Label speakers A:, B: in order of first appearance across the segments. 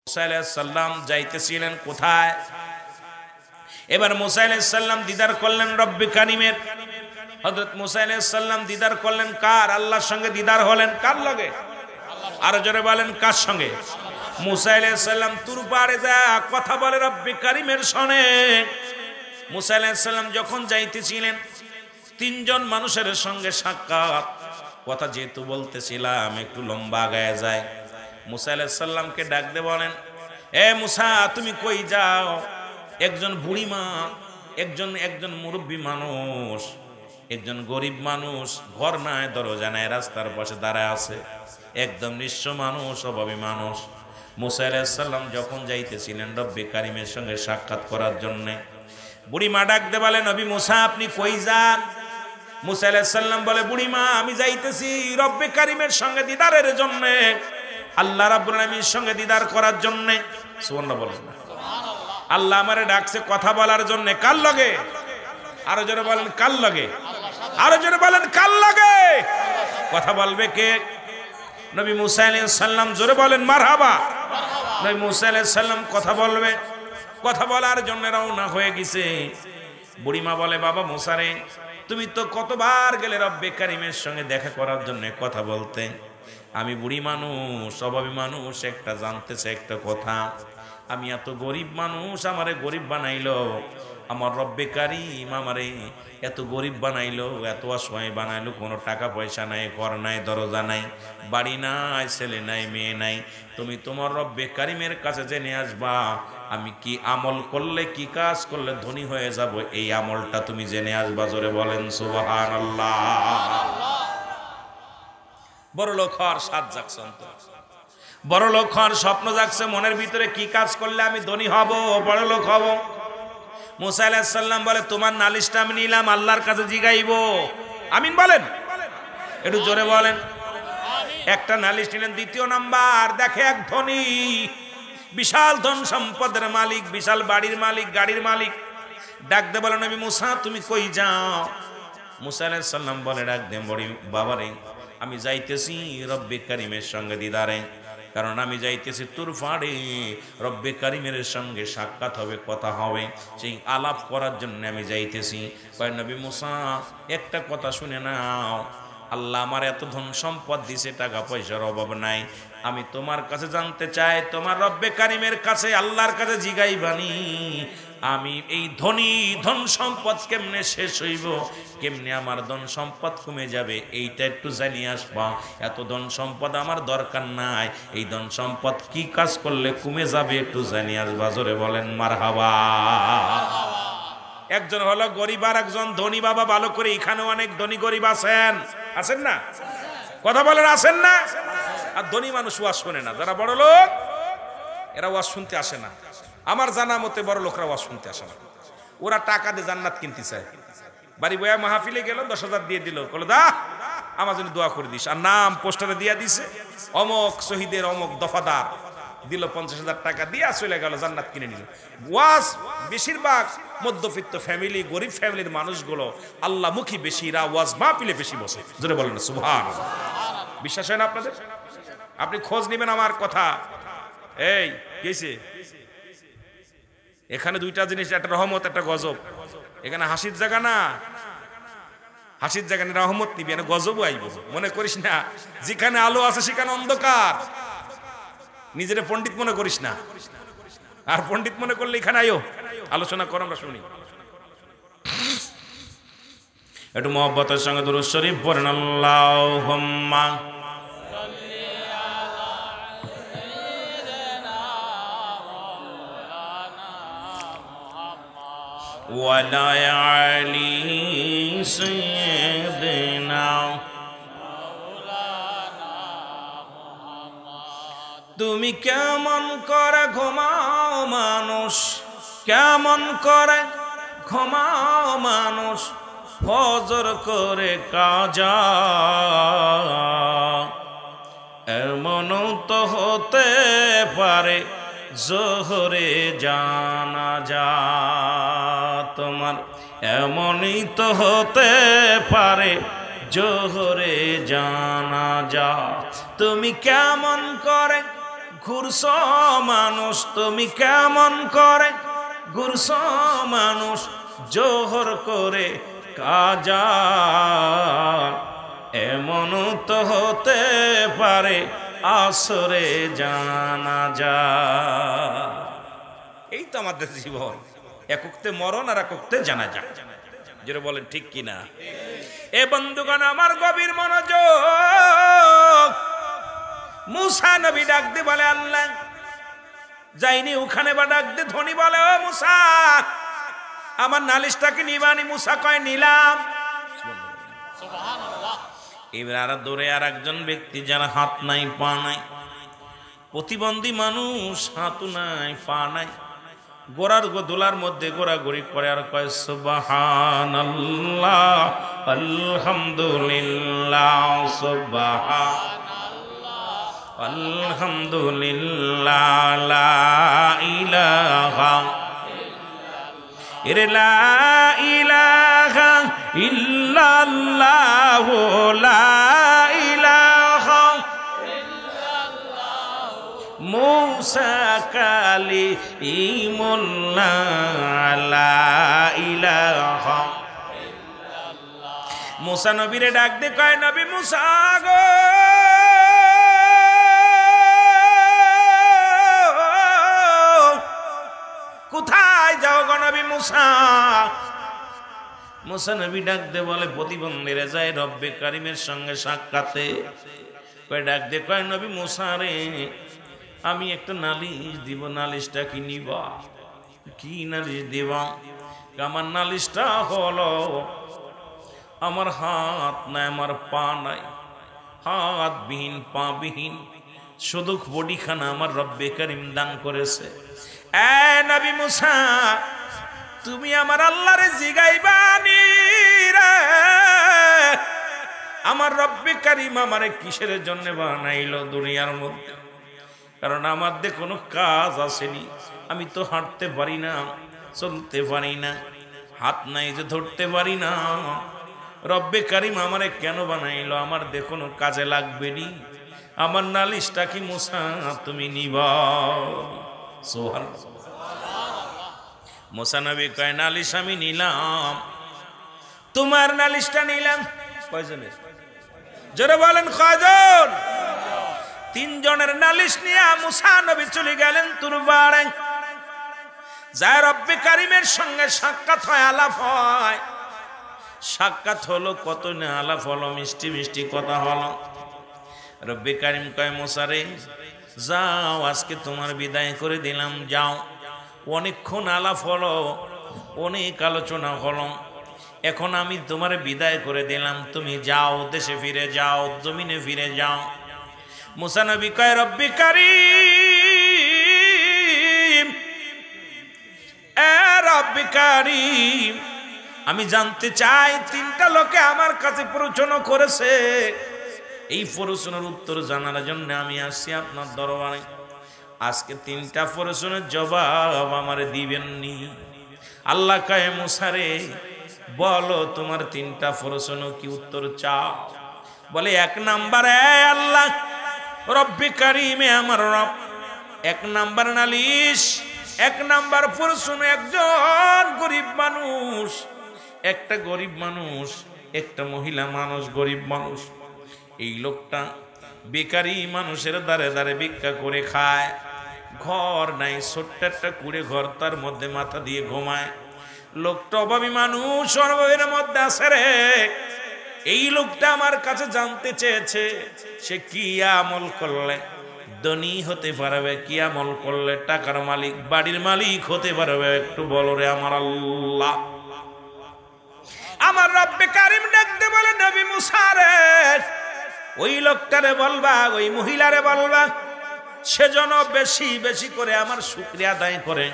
A: মুসা আলাইহিস সালাম যাইতেছিলেন কোথায়? এবার মুসা আলাইহিস সালাম দিদার করলেন রব্বে কারিমের। হযরত মুসা আলাইহিস সালাম দিদার করলেন কার? আল্লাহর সঙ্গে দিদার হলেন। কার লগে? আরো জোরে বলেন, কার সঙ্গে? মুসা আলাইহিস সালাম তুর পাড়ে যা কথা বলে রব্বে কারিমের শোনে। মুসা আলাইহিস সালাম যখন যাইতেছিলেন তিনজন মানুষের সঙ্গে সাক্ষাৎ। কথা যেহেতু বলতেছিলাম একটু লম্বা গায়ে যায়। মুসা আলাইহিস সালামকে ডাক দিয়ে বলেন, এ মুসা তুমি কই যাও? একজন বুড়ি মা, একজন মুরব্বী মানুষ, একজন গরিব মানুষ, ঘর নাই দরজা নাই, রাস্তার পাশে দাঁড়ায় আছে, একদম নিঃস্ব মানুষ, অভাবী মানুষ। মুসা আলাইহিস সালাম যখন যাইতেছিলেন রব্বে কারিমের সঙ্গে সাক্ষাৎ করার জন্য, বুড়ি মা ডাক দিয়ে বলে, নবী মুসা আপনি কই যান? মুসা আলাইহিস সালাম বলে, বুড়ি মা আমি যাইতেছি রব্বে কারিমের সঙ্গে দিদারের জন্য, আল্লাহ রাব্বুল আলামিনের সঙ্গে দিদার করার জন্য। সুবহানাল্লাহ বলেন। আল্লাহ আমারে ডাকছে কথা বলার জন্য। কার লগে? আরো জোরে বলেন, কার লগে? আরো জোরে বলেন, কার লগে? কথা বলবে কে? নবী মুসা আলাইহিস সালাম। জোরে বলেন মারহাবা। নবী মুসা আলাইহিস সালাম কথা বলবে, কথা বলার জন্য রওনা হয়ে গেছে। বুড়িমা বলে, বাবা মুসা রে, তুমি তো কতবার গেলে রব্বে কারিমের সঙ্গে দেখা করার জন্য কথা বলতে। আমি বুড়ি মানুষ, অভাবী মানুষ, একটা জানতেছে একটা কথা, আমি এত গরিব মানুষ, আমারে গরিব বানাইলো আমার রব্বে কারিম, আমারে এত গরিব বানাইলো, এত অসহায় বানাইলো, কোনো টাকা পয়সা নাই, ঘর নাই, দরজা নাই, বাড়ি নাই, ছেলে নাই, মেয়ে নাই। তুমি তোমার রব্বে কারিমের কাছে জেনে আসবা আমি কি আমল করলে, কি কাজ করলে ধনী হয়ে যাব, এই আমলটা তুমি জেনে আসবা। জোরে বলেন সুবহানাল্লাহ। বড় লোক হওয়ার স্বাদ জাগছে অন্তর, বড় লোক হওয়ার স্বপ্ন জাগছে মনের ভিতরে, কি কাজ করলে আমি ধনী হব, বড় লোক হব। মুসা আলাইহিস সালাম বলে, তোমার নালিশটা আমি নিলাম, আল্লাহর কাছে জিগাইব। আমিন বলেন, একটু জোরে বলেন। একটা নালিশ নিলেন। দ্বিতীয় নাম্বার, দেখে এক ধনী, বিশাল ধন সম্পদের মালিক, বিশাল বাড়ির মালিক, গাড়ির মালিক, ডাক দে বলে, নবী মুসা তুমি কই যাও? মুসা আলাইহিস সালাম বলে, ডাক দে বড়ি বাবারে, আমি যাইতেছি রব্বে কারিমের সঙ্গে দিদারে, কারণ আমি যাইতেছি তুর ফাড়ে, রব্বে কারিমের সঙ্গে সাক্ষাৎ হবে, কথা হবে, সেই আলাপ করার জন্য আমি যাইতেছি। কয় নবী মুসা একটা কথা শুনে নাও, আল্লাহ আমার এত ধন সম্পদ দিছে, টাকা পয়সার অভাব নাই, আমি তোমার কাছে জানতে চাই, তোমার রব্বে কারিমের কাছে, আল্লাহর কাছে জিগাইবানি আমি এই ধন সম্পদ কেমনে শেষ হইব, কেমনে আমার ধন সম্পদ কমে যাবে, এইটা একটু জানিয়ে আসবা। এত ধন সম্পদ আমার দরকার নাই, এই ধন সম্পদ কি কাজ করলে কমে যাবে একটু জানিয়ে আসবা। জোরে বলেন মারহাবা। একজন হলো গরিব আর একজন ধনী। বাবা ভালো করে, এখানে অনেক ধনী গরিব আছেন, আছেন না? কথা বলেন, আছেন না? আর ধনী মানুষ ওয়াজ শোনে না, যারা বড় লোক এরা ওয়াজ শুনতে আসে না। আমার জানা মতে বড় লোকরা ওয়াজ শুনতে আসে না, ওরা টাকা দিয়ে জান্নাত কিনতে চায়। বাড়ি বয়া মাহফিলে গেল, 10,000 দিয়ে দিল, বলে দা আমার জন্য দোয়া করে দিস, আর নাম পোস্টারে দিয়ে দিছে, অমক শহীদের অমক দফাদার, দিল 50,000 টাকা দিয়ে চলে গেল, জান্নাত কিনে নিল। ওয়াজ বেশিরভাগ মধ্যবিত্ত ফ্যামিলি, গরিব ফ্যামিলির মানুষগুলো আল্লাহমুখী বেশি, রা ওয়াজ মাহফিলে বেশি বসে। জোরে বলেন সুবহানাল্লাহ। বিশ্বাস হয় না আপনাদের? আপনি খোঁজ নেবেন আমার কথা। এই কেছে এখানে দুইটা জিনিস, একটা রহমত, একটা গজব। এখানে হাসির জায়গা না, হাসির জায়গা না, রহমত নিবি, না গজবও আইব। মনে করিস না যেখানে আলো আছে সেখানে অন্ধকার। নিজের পণ্ডিত মনে করিস না, আর পণ্ডিত মনে করলে এখানে আয়ো, আলোচনা কর, আমরা শুনি। একটু মহব্বতের সঙ্গে দুরূদ শরীফ পড়েন। আল্লাহুম্মা ওয়ালা আলি সাইয়্যিদিনা, তুমি কেমন করে ঘুমাও মানুষ, কেমন করে ঘুমাও মানুষ, ফজর করে কাজা, এমনও তো হতে পারে জোহরে জানাজা তোমার, এমনই তো হতে পারে জোহরে জানাজা। তুমি কেমন করে ঘুরছো মানুষ তুমি কেমন করে, ঘুরছো মানুষ জোহর করে কাজা, এমন তো হতে পারে আসরে জানাজা। এই তো আমাদের জীবন, এককতে মরণ আর এককতে জানাজা। যেটা বলেন ঠিক কিনা? এ বন্ধুগণ আমার গভীর মনোযোগ। মুসা নবী ডাক দিয়ে বলে আল্লাহ যাইনি ওখানে, বা ডাক দিয়ে ধনী বলে ও মুসা আমার নালিশটাকে নিবানি। মুসা কয় নিলাম। এবার আর দূরে আর একজন ব্যক্তি যার হাত নাই পা নাই, প্রতিবন্ধী মানুষ, হাতও নাই পা নাই, গোড়ার দোলার মধ্যে গোড়াগড়ি করে আর কয় সুবহানাল্লাহ আলহামদুলিল্লাহ সুবহানাল্লাহ আলহামদুলিল্লাহ লা ইলাহা লা ইলাহা ইল্লাল্লাহ লা ইলাহা ইল্লাল্লাহ মুসা কালিমুল্লাহ লা ইলাহা ইল্লাল্লাহ। মুসা নবীরে ডাক দে কয় নবী মুসা গো কোথায় যাও গো নবী মুসা? মুসা নবী ডাক দে বলে প্রতিবন্ধীরা যায় রব্বে কারিমের সঙ্গে সাক্ষাতে। কয় ডাক দে কয় নবী মুসা রে আমি একটা নালিশ দিব, নালিশটা কি নিবা? কি নালিশ দিবা? আমার নালিশটা হলো আমার হাত নাই, আমার পা নাই, হাত বিহীন পা বিহীন, শুধু বডিখানা আমার রব্বে কারিম দান করেছে। এ নবী মুসা তুমি আমার আল্লাহরে জিগাইবানি রে আমার রব্বে কারিম আমারে কিসের জন্য বানাইলো দুনিয়ার মধ্যে? কারণ আমার দিয়ে কোনো কাজ আসেনি, আমি তো হাঁটতে পারি না, চলতে পারি না, হাত নাই যে ধরতে পারি না। রব্বে কারিম আমারে কেন বানাইলো? আমার দিয়ে কোনো কাজে লাগবে নি। আমার নালিশটা কি মুসা তুমি নিবা? সুবহানাল্লাহ। মুসা নবী কয় নালিশ আমি নিলাম, তোমার নালিশটা নিলাম। কয়জনের? জোরে বলেন কয়জন? তিনজনের নালিশ নিয়ে মুসা নবী চলে গেলেন তুরবারে। যায় রব্বে কারিমের সঙ্গে সাক্ষাৎ হয়, আলাপ হয়। সাক্ষাৎ হলো, কত না আলাপ হলো, মিষ্টি মিষ্টি কথা হলো। রব্বে কারিম কয় মুসা রে যাও আজকে তোমার বিদায় করে দিলাম, যাও। অনেকক্ষণ আলাপ হলো, অনেক আলোচনা হলো, এখন আমি তোমার বিদায় করে দিলাম, তুমি যাও, দেশে ফিরে যাও, জমিনে ফিরে যাও। মুসা নবী কয় রব্বে কারিম এ রব্বে কারিম আমি জানতে চাই তিনটা লোকে আমার কাছে প্রশ্ন করেছে, এই প্রশ্নের উত্তর জানার জন্য আমি আসছি আপনার দরবারে। আজকে তিনটা প্রশ্নের জবাব আমার দিবেননি। আল্লাহ কয় মুসা রে বলো তোমার তিনটা প্রশ্ন কি উত্তর চাও? বলে এক নাম্বারে আল্লাহ রব্বে কারিমে আমার রব, এক নাম্বার নালিশ, এক নাম্বার প্রশ্ন একজন গরিব মানুষ, একটা গরিব মানুষ, একটা মহিলা মানুষ, গরিব মানুষ, এই লোকটা বেকারি মানুষের দ্বারে দ্বারে ভিক্ষা করে খায়, ঘর নাই, ছোট্ট একটা কুড়ে ঘর, তার মধ্যে মাথা দিয়ে ঘুমায়। লোকটা অভাবী মানুষ, অভাবের মধ্যে আছে রে। এই লোকটা আমার কাছে জানতে চেয়েছে সে কি আমল করলে ধনী হতে পারবে, কি আমল করলে টাকার মালিক, বাড়ির মালিক হতে পারবে, একটু বলো রে আমার আল্লাহ। আমার রব্বে কারিম ডাকতে বলে নবী মুসা রে ওই লোকটারে বলবা, ওই মহিলারে বলবা সেজন্য বেশি বেশি করে আমার শুকরিয়া আদায় করে,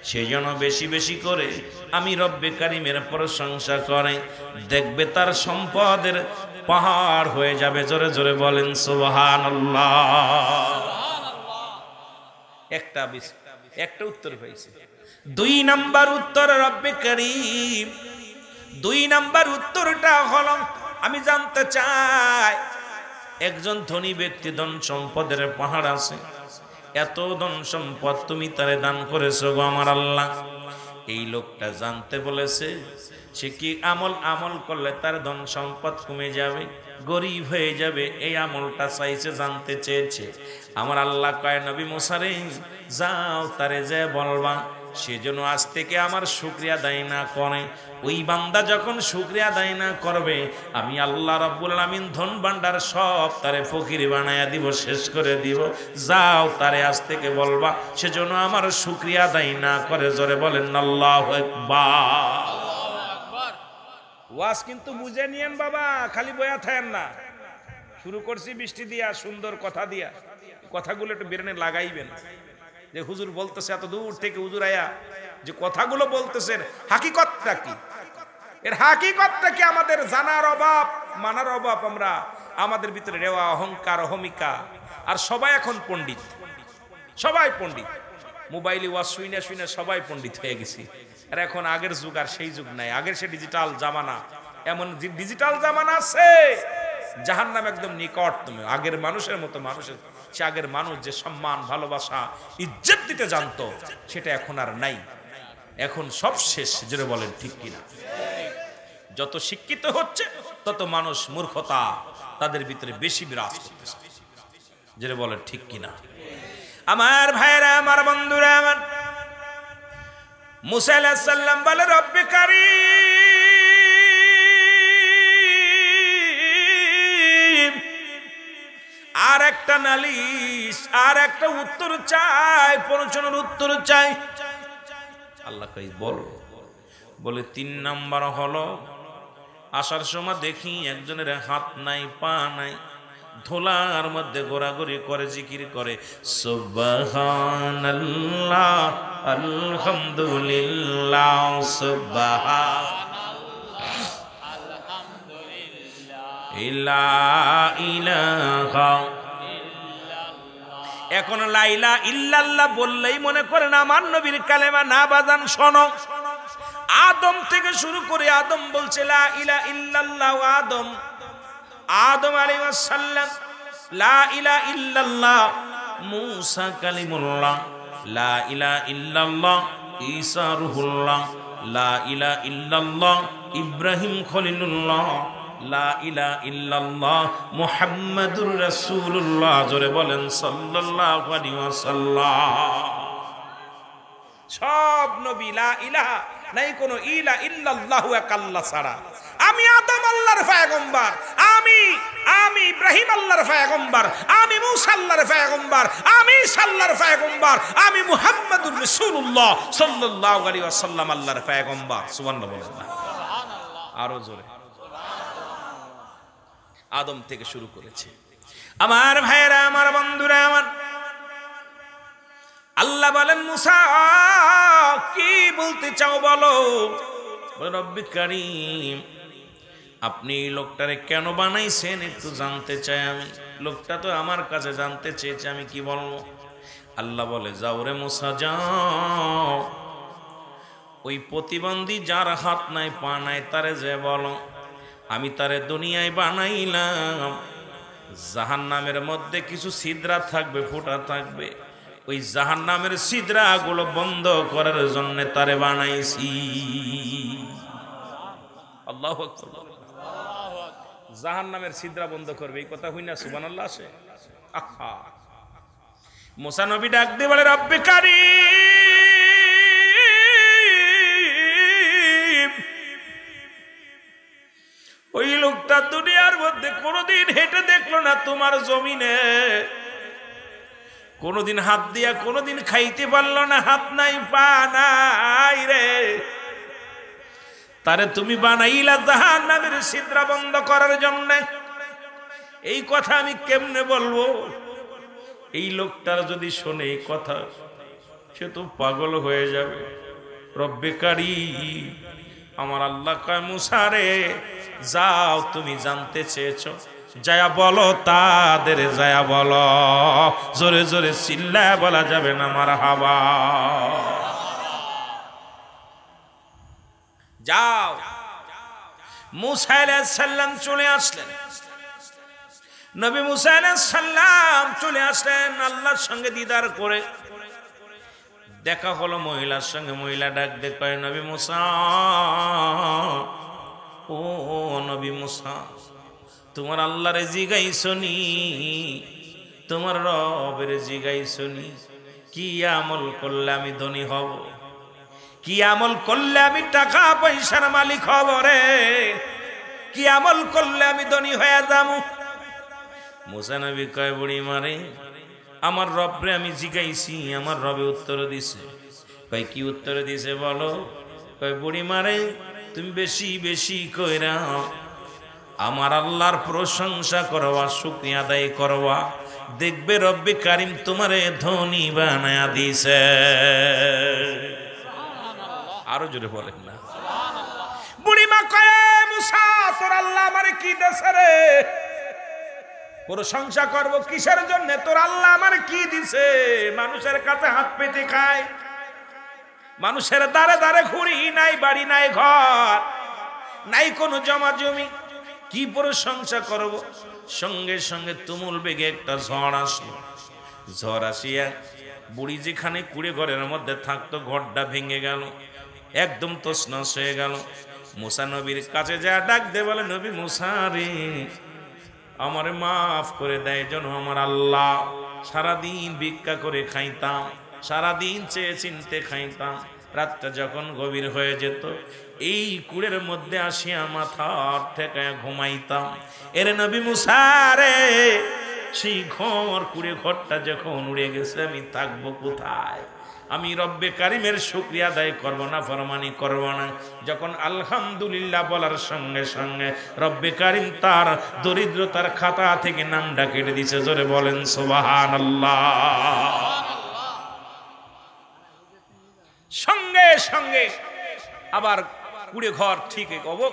A: সেজন্য বেশি বেশি করে আমি রব্বে কারিমের প্রশংসা করে, দেখবে তার সম্পদের পাহাড় হয়ে যাবে। জোরে জোরে বলেন সুবহানাল্লাহ। একটা উত্তর পাইছে। দুই নাম্বার উত্তর রব্বে কারিম, দুই নাম্বার উত্তরটা হলো আমি জানতে চাই একজন ধনী ব্যক্তি, ধন সম্পদের পাহাড় আছে, এত ধন সম্পদ তুমি তারে দান করেছো গো আমার আল্লাহ। এই লোকটা জানতে বলেছে সে কি আমল করলে তার ধন সম্পদ কমে যাবে, গরিব হয়ে যাবে, এই আমলটা চাইছে, জানতে চেয়েছে। আমার আল্লাহ কয় নবী মুসা রে যাও তারে যে বলবা সেজন্য আজ থেকে আমার শুকরিয়া আদায় না করে। ওই বান্দা যখন শুকরিয়া আদায় না করবে আমি আল্লাহ রাব্বুল আলামিন ধন ভান্ডার সব তারে ফকির বানায়া দিব, শেষ করে দিব। যাও তারে আজ থেকে বলবা সেজন্য আমার শুকরিয়া আদায় না করে। জোরে বলেন আল্লাহু আকবার। ওয়াজ কিন্তু বুঝে নিয়েন বাবা, খালি বয়া থাকেন না। শুরু করছি বৃষ্টি দিয়া, সুন্দর কথা দিয়া, কথাগুলো একটু বেরেনে লাগাইবেন। যে হুজুর বলতেছে এত দূর থেকে হুজুর আয়া যে কথাগুলো বলতেছেন হাকিকতটা কি, এর হাকিকতটা কি আমাদের জানার অভাব, মানার অভাব। আমরা আমাদের ভিতরে রেওয়া, অহংকার, অহমিকা। আর সবাই এখন পণ্ডিত, সবাই পণ্ডিত। মোবাইলে ওয়াজ শুইনা শুইনা সবাই পণ্ডিত হয়ে গেছি। আর এখন আগের যুগ আর সেই যুগ নাই, আগের সে ডিজিটাল জামানা। এমন ডিজিটাল জামানা আছে জাহান্নাম একদম নিকট। তুমি আগের মানুষের মতো মানুষের, সে আগের মানুষ যে সম্মান, ভালোবাসা, ইজ্জত দিতে জানতো সেটা এখন আর নাই। এখন সব শেষ। যেটা বলেন ঠিক কিনা? যত শিক্ষিত হচ্ছে তত মানুষ মূর্খতা তাদের ভিতরে বেশি বিরাজ করতেছে। যেটা বলেন ঠিক কিনা? আমার ভাইরা, আমার বন্ধুরা, আমার মুসা আলাইহিস সালাম বলে রব্বে কারীম, আর একটা নালিশ, আর একটা উত্তর চাই, প্রশ্নের উত্তর চাই। আল্লাহ কই বলো। বলে ৩ নাম্বার হলো আসার সময় দেখি একজনের হাত নাই, পা নাই, ধুলার মধ্যে ঘোরাঘুরি করে, জিকির করে সুবহানাল্লাহ, আলহামদুলিল্লাহ, সুবহানাল্লাহ। এখন লা ইলাহা ইল্লাল্লাহ বললেই মনে করেন আমার নবীর কালেমা না। বাজান শোনো, আদম থেকে শুরু করে আদম বলছে লা ইলাহা ইল্লাল্লাহ। আদম আলাইহিস সালাম লা ইলাহা ইল্লাল্লাহ। মূসা কালিমুল্লাহ লা ইলাহা ইল্লাল্লাহ। ঈসা রূহুল্লাহ লা ইলাহা ইল্লাল্লাহ। ইব্রাহিম খলিলুল্লাহ লা ইলাহা ইল্লাল্লাহ। মুহাম্মাদুর রাসূলুল্লাহ। জোরে বলেন সাল্লাল্লাহু আলাইহি ওয়াসাল্লাম। সব নবী লা ইলাহা, নাই কোনো ইলা ইল্লাল্লাহু এক আল্লাহ ছাড়া। আমি আদম আল্লাহর পয়গম্বর, আমি ইব্রাহিম আল্লাহর পয়গম্বর, আমি মূসা আল্লাহর পয়গম্বর, আমি ঈসা আল্লাহর পয়গম্বর, আমি মুহাম্মাদুর রাসূলুল্লাহ সাল্লাল্লাহু আলাইহি ওয়াসাল্লাম আল্লাহর পয়গম্বর। সুবহানাল্লাহ বলেন না? আরো জোরে। আদম থেকে শুরু করেছে। আমার ভাইরা, আমার বন্ধুরা, আমার আল্লাহ বলেন মুসা কি বলতে চাও বলো। রব্বি কারীম, আপনি লোকটারে কেন বানাইছেন একটু জানতে চাই আমি। লোকটা তো আমার কাছে জানতে চেয়েছে, আমি কি বলবো। আল্লাহ বলে যাও রে মুসা যাও, ওই প্রতিবন্ধী যার হাত নাই, পা নাই, তারে যে বলো আমি তারে দুনিয়ায় বানাইলাম, জাহান্নামের মধ্যে কিছু ছিদ্রা থাকবে, ফুটা থাকবে, ওই জাহান্নামের ছিদ্রাগুলো বন্ধ করার জন্য তারে বানাইছি। আল্লাহু আকবার। জাহান্নামের ছিদ্রা বন্ধ করবে, এই কথা হই না? সুবহানাল্লাহ আসে। আহা, মুসা নবী ডাক দিয়ে বলে রব্বি কারীম, ওই লোকটা দুনিয়ার মধ্যে কোনোদিন হেঁটে দেখলো না তোমার জমিনে, কোনোদিন হাত দিয়া কোনোদিন খাইতে পারলো না, হাত নাই, পা নাই রে, তারে তুমি বানাইলা জাহান্নামের ছিদ্র বন্ধ করার জন্য। এই কথা আমি কেমনে বলবো? এই লোকটার যদি শোনে এই কথা, সে তো পাগল হয়ে যাবে। রব্বে কারীম, আমার আল্লাহ কয় মুসা রে যাও, তুমি জানতে চেয়েছো, যায়া বলো তাদের, যায়া বলো। জোরে জোরে চিল্লায় বলা যাবে না মারহাবা। যাও। মুসা আলাইহিস সালাম চলে আসলেন। নবী মুসা আলাইহিস সালাম চলে আসলেন আল্লাহর সঙ্গে দিদার করে। দেখা হলো মহিলার সঙ্গে, মহিলা ডাক দিয়ে কয়, নবী মুসা, ও নবী মুসা, তোমার আল্লাহরে জিগাইছনি, তোমার রবের জিগাইছনি কি আমল করলে আমি ধনী হব, কি আমল করলে আমি টাকা পয়সার মালিক হব রে, কি আমল করলে আমি ধনী হয়ে যাবো। মুসা নবী কয়, বুড়ি মারে আমার রবরে আমি জিগাইছি, আমার রবে উত্তর দিছে। কয় কি উত্তর দিছে বলো? কয় বুড়ি মারে তুমি বেশি বেশি কইরা আমার আল্লাহর প্রশংসা করবা, শুকরিয়া আদায় করবা, দেখবে রব্বে কারিম তোমারে ধনী বানায়া দিছে। আরো জোরে বলেন না। বুড়িমা কয়, মুসা তোর আল্লাহ আমারে কি দিছে রে, প্রশংসা করব কিসের জন্য? তোর আল্লাহ আমারে কি দিছে? মানুষের কাছে হাত পেতে খায়, মানুষের দ্বারে দ্বারে ঘুরি, নাই বাড়ি নাই ঘর নাই কোনো জমা জমি, কি প্রশংসা করব? সঙ্গে সঙ্গে তুমুল বেগে একটা ঝড় আসলো। ঝড় আসিয়া বুড়ি যেখানে কুড়ে ঘরের মধ্যে থাকতো ঘরটা ভেঙে গেল, একদম তছনছ হয়ে গেল। মুসা নবীর কাছে যা ডাক দে বলে, নবী মুসা রে আমারে মাফ করে দেয় যেন আমার আল্লাহ। সারাদিন ভিক্ষা করে খাইতাম, সারাদিন চেয়ে চিনতে খাইতাম, রাতটা যখন গভীর হয়ে যেত এই কুড়ের মধ্যে আসিয়া মাথা ঠেকায় ঘুমাইতাম। এর নবী মুসা রে সেই ঘর কুড়ে ঘরটা যখন উড়ে গেছে আমি থাকবো কোথায়? আমি রব্বে কারিমের শুকরিয়া আদায় করব না, ফরমানি করব না? যখন আলহামদুলিল্লাহ বলার সঙ্গে সঙ্গে রব্বে কারিম তার দরিদ্রতার খাতা থেকে নামটা কেটে দিছে। জোরে বলেন সুবহানাল্লাহ। সঙ্গে সঙ্গে আবার কুড়ে ঘর ঠিক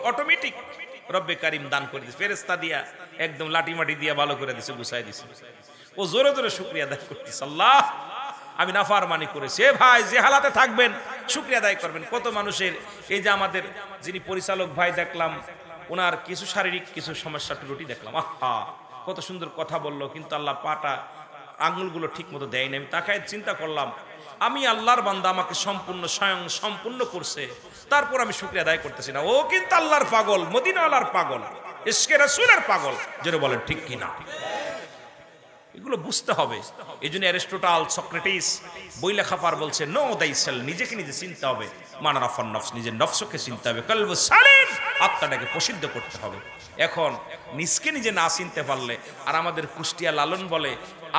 A: অটোমেটিক রব্বে কারিম দান করে দিছে, ফেরেশতা দিয়া একদম লাঠি মাটি দিয়া ভালো করে দিছে, গুছাই দিছে। ও জোরে জোরে শুকরিয়া আদায় করতেছে, আল্লাহ আমি নাফরমানি করেছি। ভাই যে হালাতে থাকবেন শুকরিয়া আদায় করবেন। কত মানুষের এই যে আমাদের যিনি পরিচালক ভাই দেখলাম, ওনার কিছু শারীরিক কিছু সমস্যা ত্রুটি দেখলাম, আহা কত সুন্দর কথা বললো, কিন্তু আল্লাহ পাটা আঙুলগুলো ঠিক মতো দেয় না। আমি তাকায় চিন্তা করলাম, আমি আল্লাহর বান্দা, আমাকে সম্পূর্ণ স্বয়ং সম্পূর্ণ করছে, তারপর আমি শুকরিয়া আদায় করতেছি না। ও কিন্তু আল্লাহর পাগল, মদিনাওয়ালার পাগল, ইশকে রাসূলের পাগল। যেটা বলেন ঠিক কিনা? এগুলো বুঝতে হবে। এই জন্য অ্যারিস্টটল, সক্রেটিস বই লেখা পার বলছে, নো দাইসেল, নিজেকে নিজে চিনতে হবে। মানারাফান নফস, নিজের নফসকে চিনতে হবে। কলবু সালিম, আত্মাটাকে প্রসিদ্ধ করতে হবে। এখন নিজকে নিজে না চিনতে পারলে, আর আমাদের কুষ্টিয়া লালন বলে,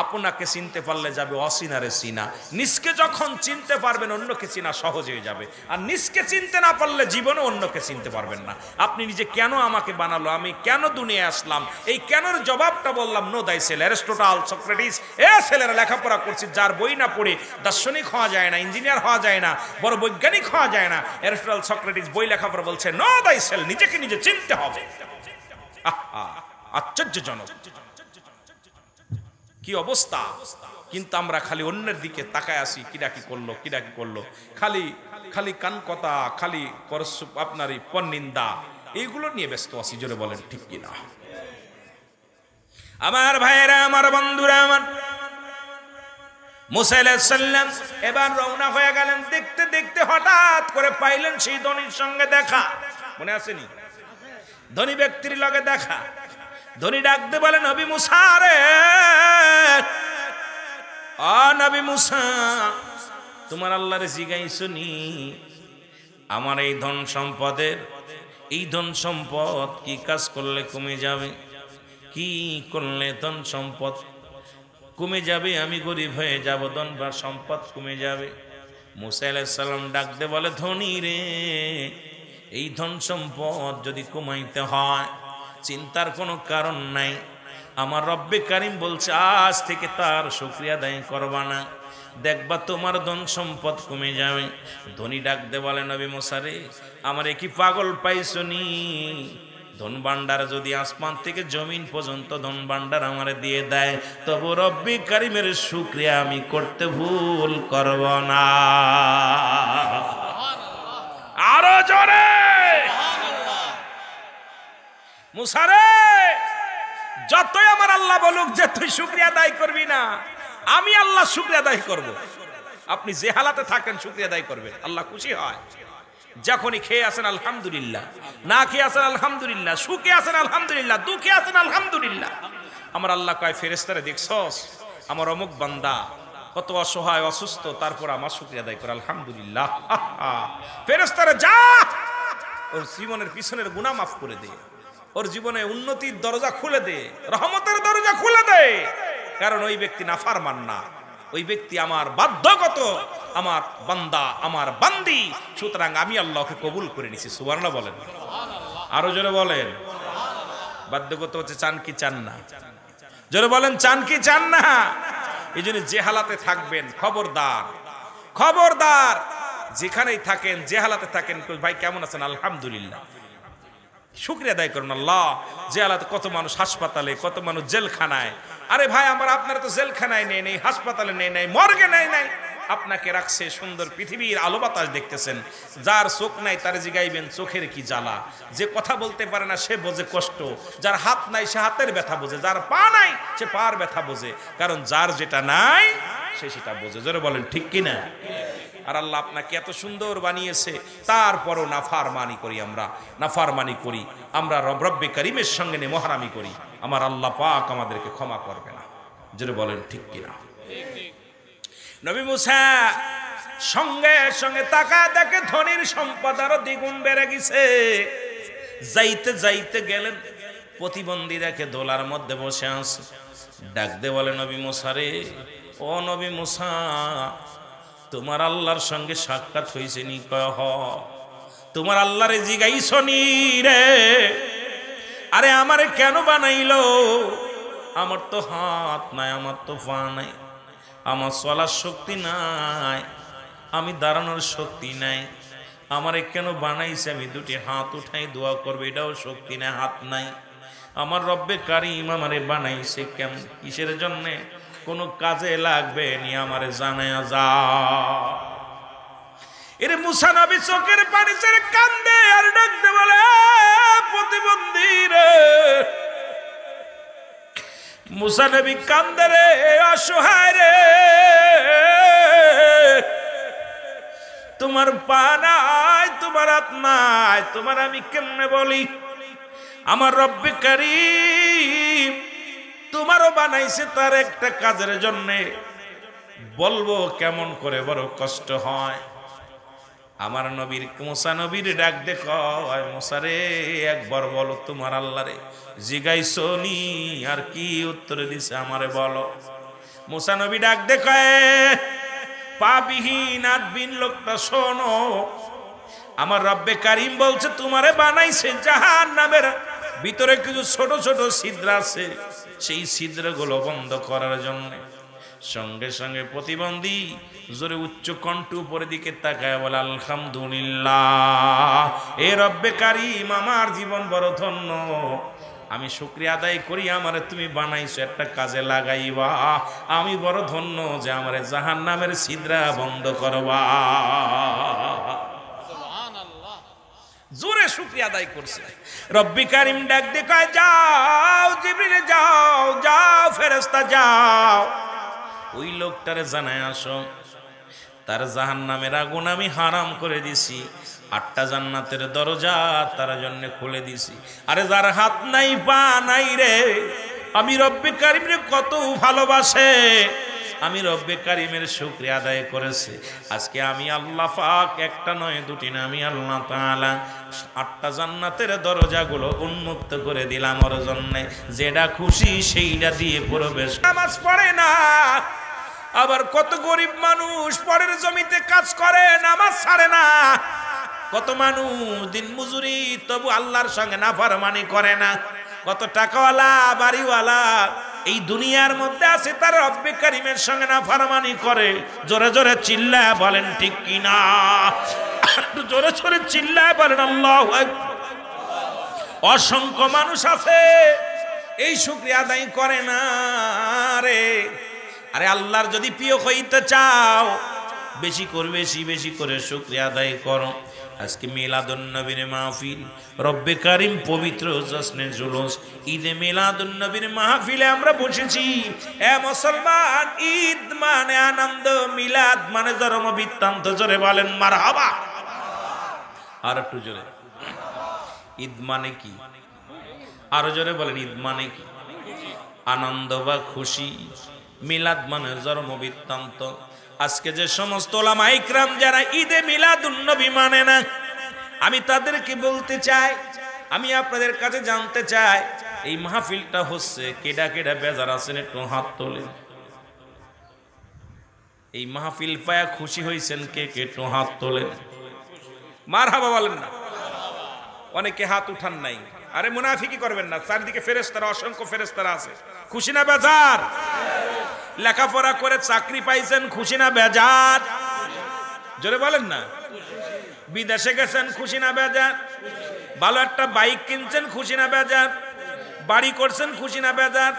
A: আপনাকে চিনতে পারলে যাবে অচিনারে চিনা। নিজকে যখন চিনতে পারবেন অন্যকে চিনা সহজ হয়ে যাবে। আর নিজকে চিনতে না পারলে জীবনে অন্যকে চিনতে পারবেন না। আপনি নিজে কেন আমাকে বানালো, আমি কেন দুনিয়ায় আসলাম, এই কেনর জবাবটা বললাম নো দাইসেল। অ্যারিস্টটল, সক্রেটিস ছেলেরা লেখাপড়া করছে, যার বই না পড়ে দার্শনিক হওয়া যায় না, ইঞ্জিনিয়ার হওয়া যায় না, বড় বৈজ্ঞানিক হওয়া যায় না। অ্যারিস্টটল, সক্রেটিস বই লেখাপড়া বলছে নো দাইসেল, নিজেকে নিজে চিনতে হবে। আশ্চর্যজনক কি অবস্থা! কিন্তু আমরা খালি অন্যের দিকে তাকায় আসি, কিরা কি করলো, কিরা কি করলো, খালি খালি কান কথা, খালি আপনারই পরনিন্দা, এইগুলো নিয়ে ব্যস্ত আছি। জোরে বলেন ঠিক কিনা? আমার ভাইয়েরা, আমার বন্ধুরা, আমার মুসা আলাইহিস সালাম এবার রওনা হয়ে গেলেন। দেখতে দেখতে হঠাৎ করে পাইলেন সেই ধনীর সঙ্গে দেখা। মনে আসেনি? ধনী ব্যক্তির লগে দেখা। ধনী ডাকতে বলে, নবী মুসা রে, নবী মুসা তোমার আল্লাহরে জিগাইছনি আমার এই ধন সম্পদের, এই ধন সম্পদ কি কাজ করলে কমে যাবে, কি করলে ধন সম্পদ কমে যাবে, আমি গরিব হয়ে যাব, ধন বা সম্পদ কমে যাবে। মুসা আলাইহিস সালাম ডাকতে বলে, ধনী রে, এই ধন সম্পদ যদি কমাইতে হয় চিন্তার কোনো কারণ নাই। আমার রব্বে কারিম বলছে আজ থেকে তার শুকরিয়া আদায় করবা না, দেখবা তোমার ধন সম্পদ কমে যাবে। ধনী ডাকতে বলে, নবী মুসা রে, আমারে কি পাগল পাইছনি? ধন ভান্ডার যদি আসমান থেকে জমিন পর্যন্ত ধন ভান্ডার আমারে দিয়ে দেয়, তবু রব্বে কারিমের শুকরিয়া আমি করতে ভুল করব না। আরো জোরে মুসা রে, যতই আমার আল্লাহ বলুক যে তুই শুকরিয়া আদায় করবি না, আমি আল্লাহ শুকরিয়া আদায় করব। আপনি যে হালাতে থাকেন শুকরিয়া আদায় করবেন, আল্লাহ খুশি হয়। যখনই খেয়ে আসেন আলহামদুলিল্লাহ, না খেয়ে আসেন আলহামদুলিল্লাহ, সুখে আসেন আলহামদুলিল্লাহ, দুঃখে আসেন আলহামদুলিল্লাহ। আমার আল্লাহ কয় ফেরেশতারে দেখছস আমার অমুক বান্দা কত অসহায় অসুস্থ, তারপর আমার শুকরিয়া আদায় করে আলহামদুলিল্লাহ। ফেরেশতারে যা ওর জীবনের পিছনের গুনাহ মাফ করে দে, ওর জীবনে উন্নতির দরজা খুলে দে, রহমতের দরজা খুলে দে। কারণ ওই ব্যক্তি নাফরমান না, ওই ব্যক্তি আমার বাধ্যগত, আমার বান্দা, আমার বান্দি। সুতরাং আমি আল্লাহকে কবুল করে নিছি। সুবহানাল্লাহ বলেন, আরো জোরে বলেন। বাধ্যগত হচ্ছে চান কি চান না? জোরে বলেন, চান কি চান না? এই জন্য যে হালাতে থাকবেন, খবরদার খবরদার, যেখানেই থাকেন যে হালাতে থাকেন, ভাই কেমন আছেন? আলহামদুলিল্লাহ, শুকরিয়া আদায় করুন আল্লাহ। যে হালাতে কত মানুষ হাসপাতালে, কত মানুষ জেলখানায়। আরে ভাই আমার আপনারা তো জেলখানায় নেই নেই, হাসপাতালে নেই নাই, মর্গে নেই নাই, আপনাকে রাখছে সুন্দর পৃথিবীর আলো বাতাস দেখতেছেন। যার চোখ নাই তার জিগাইবেন চোখের কি জ্বালা। যে কথা বলতে পারে না সে বোঝে কষ্ট, যার হাত নাই সে হাতের ব্যথা বোঝে, যার পা নাই সে পার ব্যথা বোঝে। কারণ যার যেটা নাই সে সেটা বোঝে। জোরে বলেন ঠিক কিনা? আর আল্লাহ আপনাকে এত সুন্দর বানিয়েছে, তারপরও নাফরমানি করি আমরা, নাফরমানি করি আমরা, রব্বে কারীমের সঙ্গে নেমহারামি করি। আমার আল্লাহ পাক আমাদেরকে ক্ষমা করবে না। জোরে বলেন ঠিক কিনা? নবী মুসা সঙ্গে সঙ্গে তাকা দেখে ধনির সম্পদ আরো দ্বিগুণ বেড়ে গেছে। যাইতে যাইতে গেলেন, প্রতিবন্ধী দেখে দোলার মধ্যে বসে আছে। ডাক দে বলে, নবী মুসা রে, ও নবী মুসা, তোমার আল্লাহর সঙ্গে সাক্ষাৎ হয়েছে নি? কয় হ। তোমার আল্লাহরে জিগাইছো নি রে? আরে আমারে কেন বানাইলো? আমার তো হাত নাই, আমার তো পা নাই, আমার চলার শক্তি নাই, আমি দাঁড়ানোর শক্তি নাই, আমারে কেন বানাইছে? আমি দুটি হাত উঠাই দোয়া করবে, এটাও শক্তি নাই, হাত নাই। আমার রব্বে কারীম আমারে বানাইছে কেমন, কিসের জন্যে? কোনো কাজে লাগবে নি, আমারে জানায়া যা। এর মুসা নবী চোখের পানি ছেড়ে কান্দে আর ডাকতে বলে, প্রতিবন্ধী রে। মুসা নবী কান্দে রে, অসহায় রে, তোমার পা নাই, তোমার হাত নাই, তোমার আমি কেমনে বলি? আমার রব্বে কারীম তোমারও বানাইছে তার একটা কাজের জন্যে, বলবো কেমন করে, বড় কষ্ট হয়। আমার নবীর মুসা নবীর ডাক দে কয়, মুসা রে একবার বলো তোমার আল্লাহ রে জিগাইছো নি? আর কি উত্তর দিছে আমারে বলো। মুসা নবী ডাক দে কয়, পাবিহীন আদবিন লোকটা শোনো, আমার রব্বে কারীম বলছে তোমারে বানাইছে জাহান্নামের ভিতরে কিছু ছোট ছোট ছিদ্র আছে, সেই ছিদ্রগুলো বন্ধ করার জন্য। সঙ্গে সঙ্গে প্রতিবন্ধী জোরে উচ্চ কণ্ঠ উপরের দিকে তাকায় বলে, আলহামদুলিল্লাহ, এ রব্বে কারীম আমার জীবন বড় ধন্য, আমি শুকরিয়া আদায় করি আমারে তুমি বানাইছো একটা কাজে লাগাইবা, আমি বড় ধন্য যে আমারে জাহান্নামের ছিদ্র বন্ধ করবা। জোরে শুকরিয়া আদায় করছে। রব্বে কারীম ডাক দিয়ে কয়, যাও জিবরিল, যাও যাও ফেরেশতা যাও, ওই লোকটারে জানায় আসো তার জাহান্নামের আগুন আমি হারাম করে দিছি, 8টা জান্নাতের দরজা তার জন্য খুলে দিছি। আরে যার হাত নাই পা নাই রে, আমি রব্বে কারীমের কত ভালোবাসে, আমি রব্বে কারীমের শুকরিয়া আদায় করেছে। আজকে আমি আল্লাহ পাক একটা নয় দুটি না, আমি আল্লাহ তাআলা 8টা জান্নাতের দরজাগুলো উন্মুক্ত করে দিলাম ওর জন্য, যেটা খুশি সেইটা দিয়ে প্রবেশ। নামাজ পড়ে না, আবার কত গরিব মানুষ পরের জমিতে কাজ করে, নামাজ ছাড়ে না। কত মানুষ দিন মজুরি, তবু আল্লাহর সঙ্গে নাফরমানি করে না। কত টাকাওয়ালা বাড়িওয়ালা এই দুনিয়ার মধ্যে আছে, তার রব্বে কারীমের সঙ্গে নাফরমানি করে। জোরে জোরে চিল্লায় বলেন ঠিক কিনা? জোরে জোরে চিল্লায় বলেন আল্লাহু আকবার। অসংখ্য মানুষ আছে এই শুকরিয়া আদায় করে না রে। আরে আল্লাহর যদি প্রিয় হইতে চাও, বেশি করে শুকরিয়া আদায় করো। আজকে মিলাদুন নবীর মাহফিল, রব্বে কারিম পবিত্র জশ্নে জুলুস ঈদে মিলাদুন নবীর মাহফিলে আমরা বসেছি। এ মুসলমান, ঈদ মানে আনন্দ, মিলাদ মানে জন্ম বৃত্তান্ত। জোরে বলেন মারহাবা। আর একটু জোরে, ঈদ মানে কি? আরো জোরে বলেন, ঈদ মানে কি? আনন্দ বা খুশি। মিলাদ মানে জন্ম বৃত্তান্ত। আজকে যে সমস্ত ওলামা ইকরাম যারা ঈদে মিলাদুন নবী মানে না, আমি তাদেরকে বলতে চাই, আমি আপনাদের কাছে জানতে চাই, এই মাহফিলটা হচ্ছে কেডা কেডা বেজার আছেন একটু হাত তোলেন। এই মাহফিল পায়া খুশি হয়েছেন কে কে একটু হাত তোলেন। মারহাবা বলেন না। অনেকে হাত উঠান নাই। আরে মুনাফিকি করবেন না, চারিদিকে ফেরেশতারা, অসংখ্য ফেরেশতারা আছে। খুশি না বেজার? লেখাপড়া করে চাকরি পাইছেন, খুশি না বেজার? জোরে বলেন না। বিদেশে গেছেন, খুশি না বেজার? ভালো একটা বাইক কিনছেন, খুশি না বেজার? বাড়ি করছেন, খুশি না বেজার?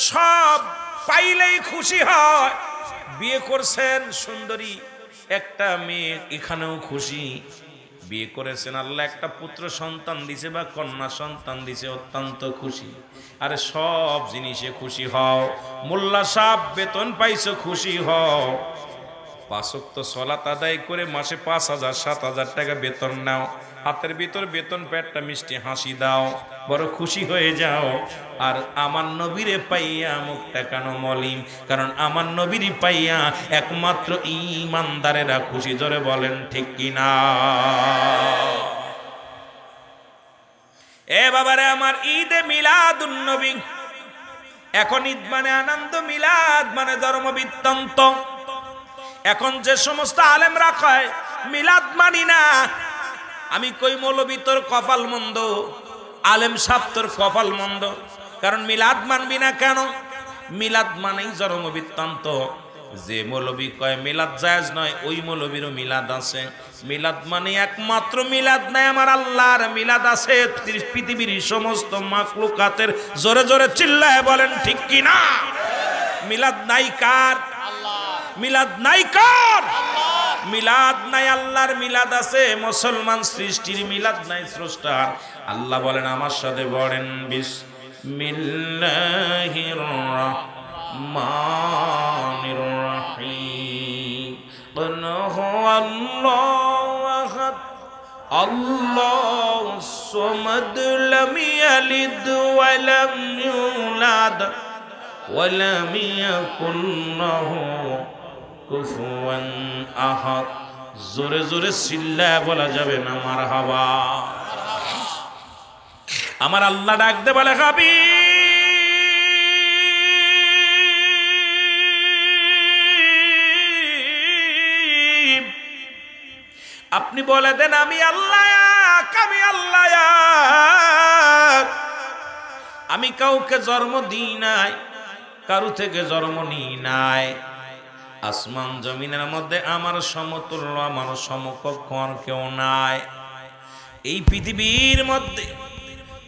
A: সব পাইলেই খুশি হয়। বিয়ে করছেন সুন্দরী একটা মেয়ে, এখানেও খুশি। বিয়ে করেছেন, আল্লাহ একটা পুত্র সন্তান দিছে বা কন্যা সন্তান দিছে, অত্যন্ত খুশি। আরে সব জিনিসে খুশি হও। মোল্লা সাহেব বেতন পাইছো, খুশি হও। 5 ওয়াক্ত সালাত আদায় করে মাসে 5,000 7,000 টাকা বেতন নাও, হাতের ভিতর বেতন, পেটটা মিষ্টি হাসি দাও, বড় খুশি হয়ে যাও। আর আমার নবীরে পাইয়া মুখটা কেন মলিন? কারণ আমার নবীরে পাইয়া একমাত্র ঈমানদারেরা খুশি। জোরে বলেন ঠিক কিনা? এ বাবারে আমার, ঈদে মিলাদুন নবী। এখন ঈদ মানে আনন্দ, মিলাদ মানে ধর্ম বৃত্তান্ত। এখন যে সমস্ত আলেমরা কয় মিলাদ মানি না, আমি কই মৌলবী তোর কপাল মন্দ, আলেম সাহেব তোর কপাল মন্দ। কারণ মিলাদ মানবি না কেন? মিলাদ মানেই জন্ম বৃত্তান্ত। যে মৌলবী কয় মিলাদ জায়েজ নয়, ওই মৌলবীরও মিলাদ আছে। মিলাদ মানে একমাত্র মিলাদ নাই, আমার আল্লাহর মিলাদ আছে পৃথিবীর সমস্ত মাখলুকাতের। জোরে জোরে চিল্লায় বলেন ঠিক কিনা? মিলাদ নাই কার? মিলাদ নাই কার? মিলাদ নাই আল্লাহর, মিলাদ আছে মুসলমান সৃষ্টির। মিলাদ নাই স্রষ্টার। আল্লাহ বলেন, আমার সাথে বলেন, বিসমিল্লাহির রাহমানির রাহিম। কুল হুয়াল্লাহু আহাদ, আল্লাহুস সামাদ, লাম ইয়ালিদ ওয়া লাম ইউলাদ ওয়া লাম ইয়াকুল লাহু কুফুয়ান আহাদ। জোরে জোরে চিল্লায় বলা যাবে না মারহাবা। আমার আল্লাহ ডাকতে বলে, হাবিব আপনি বলে দেন আমি আল্লাহ, আমি আল্লাহ। আমি কাউকে জন্ম দিই নাই, কারু থেকে জন্ম নিই নাই। আসমান জমিনের মধ্যে আমার সমতুল্য, আমার সমকক্ষ আর কেউ নাই। এই পৃথিবীর মধ্যে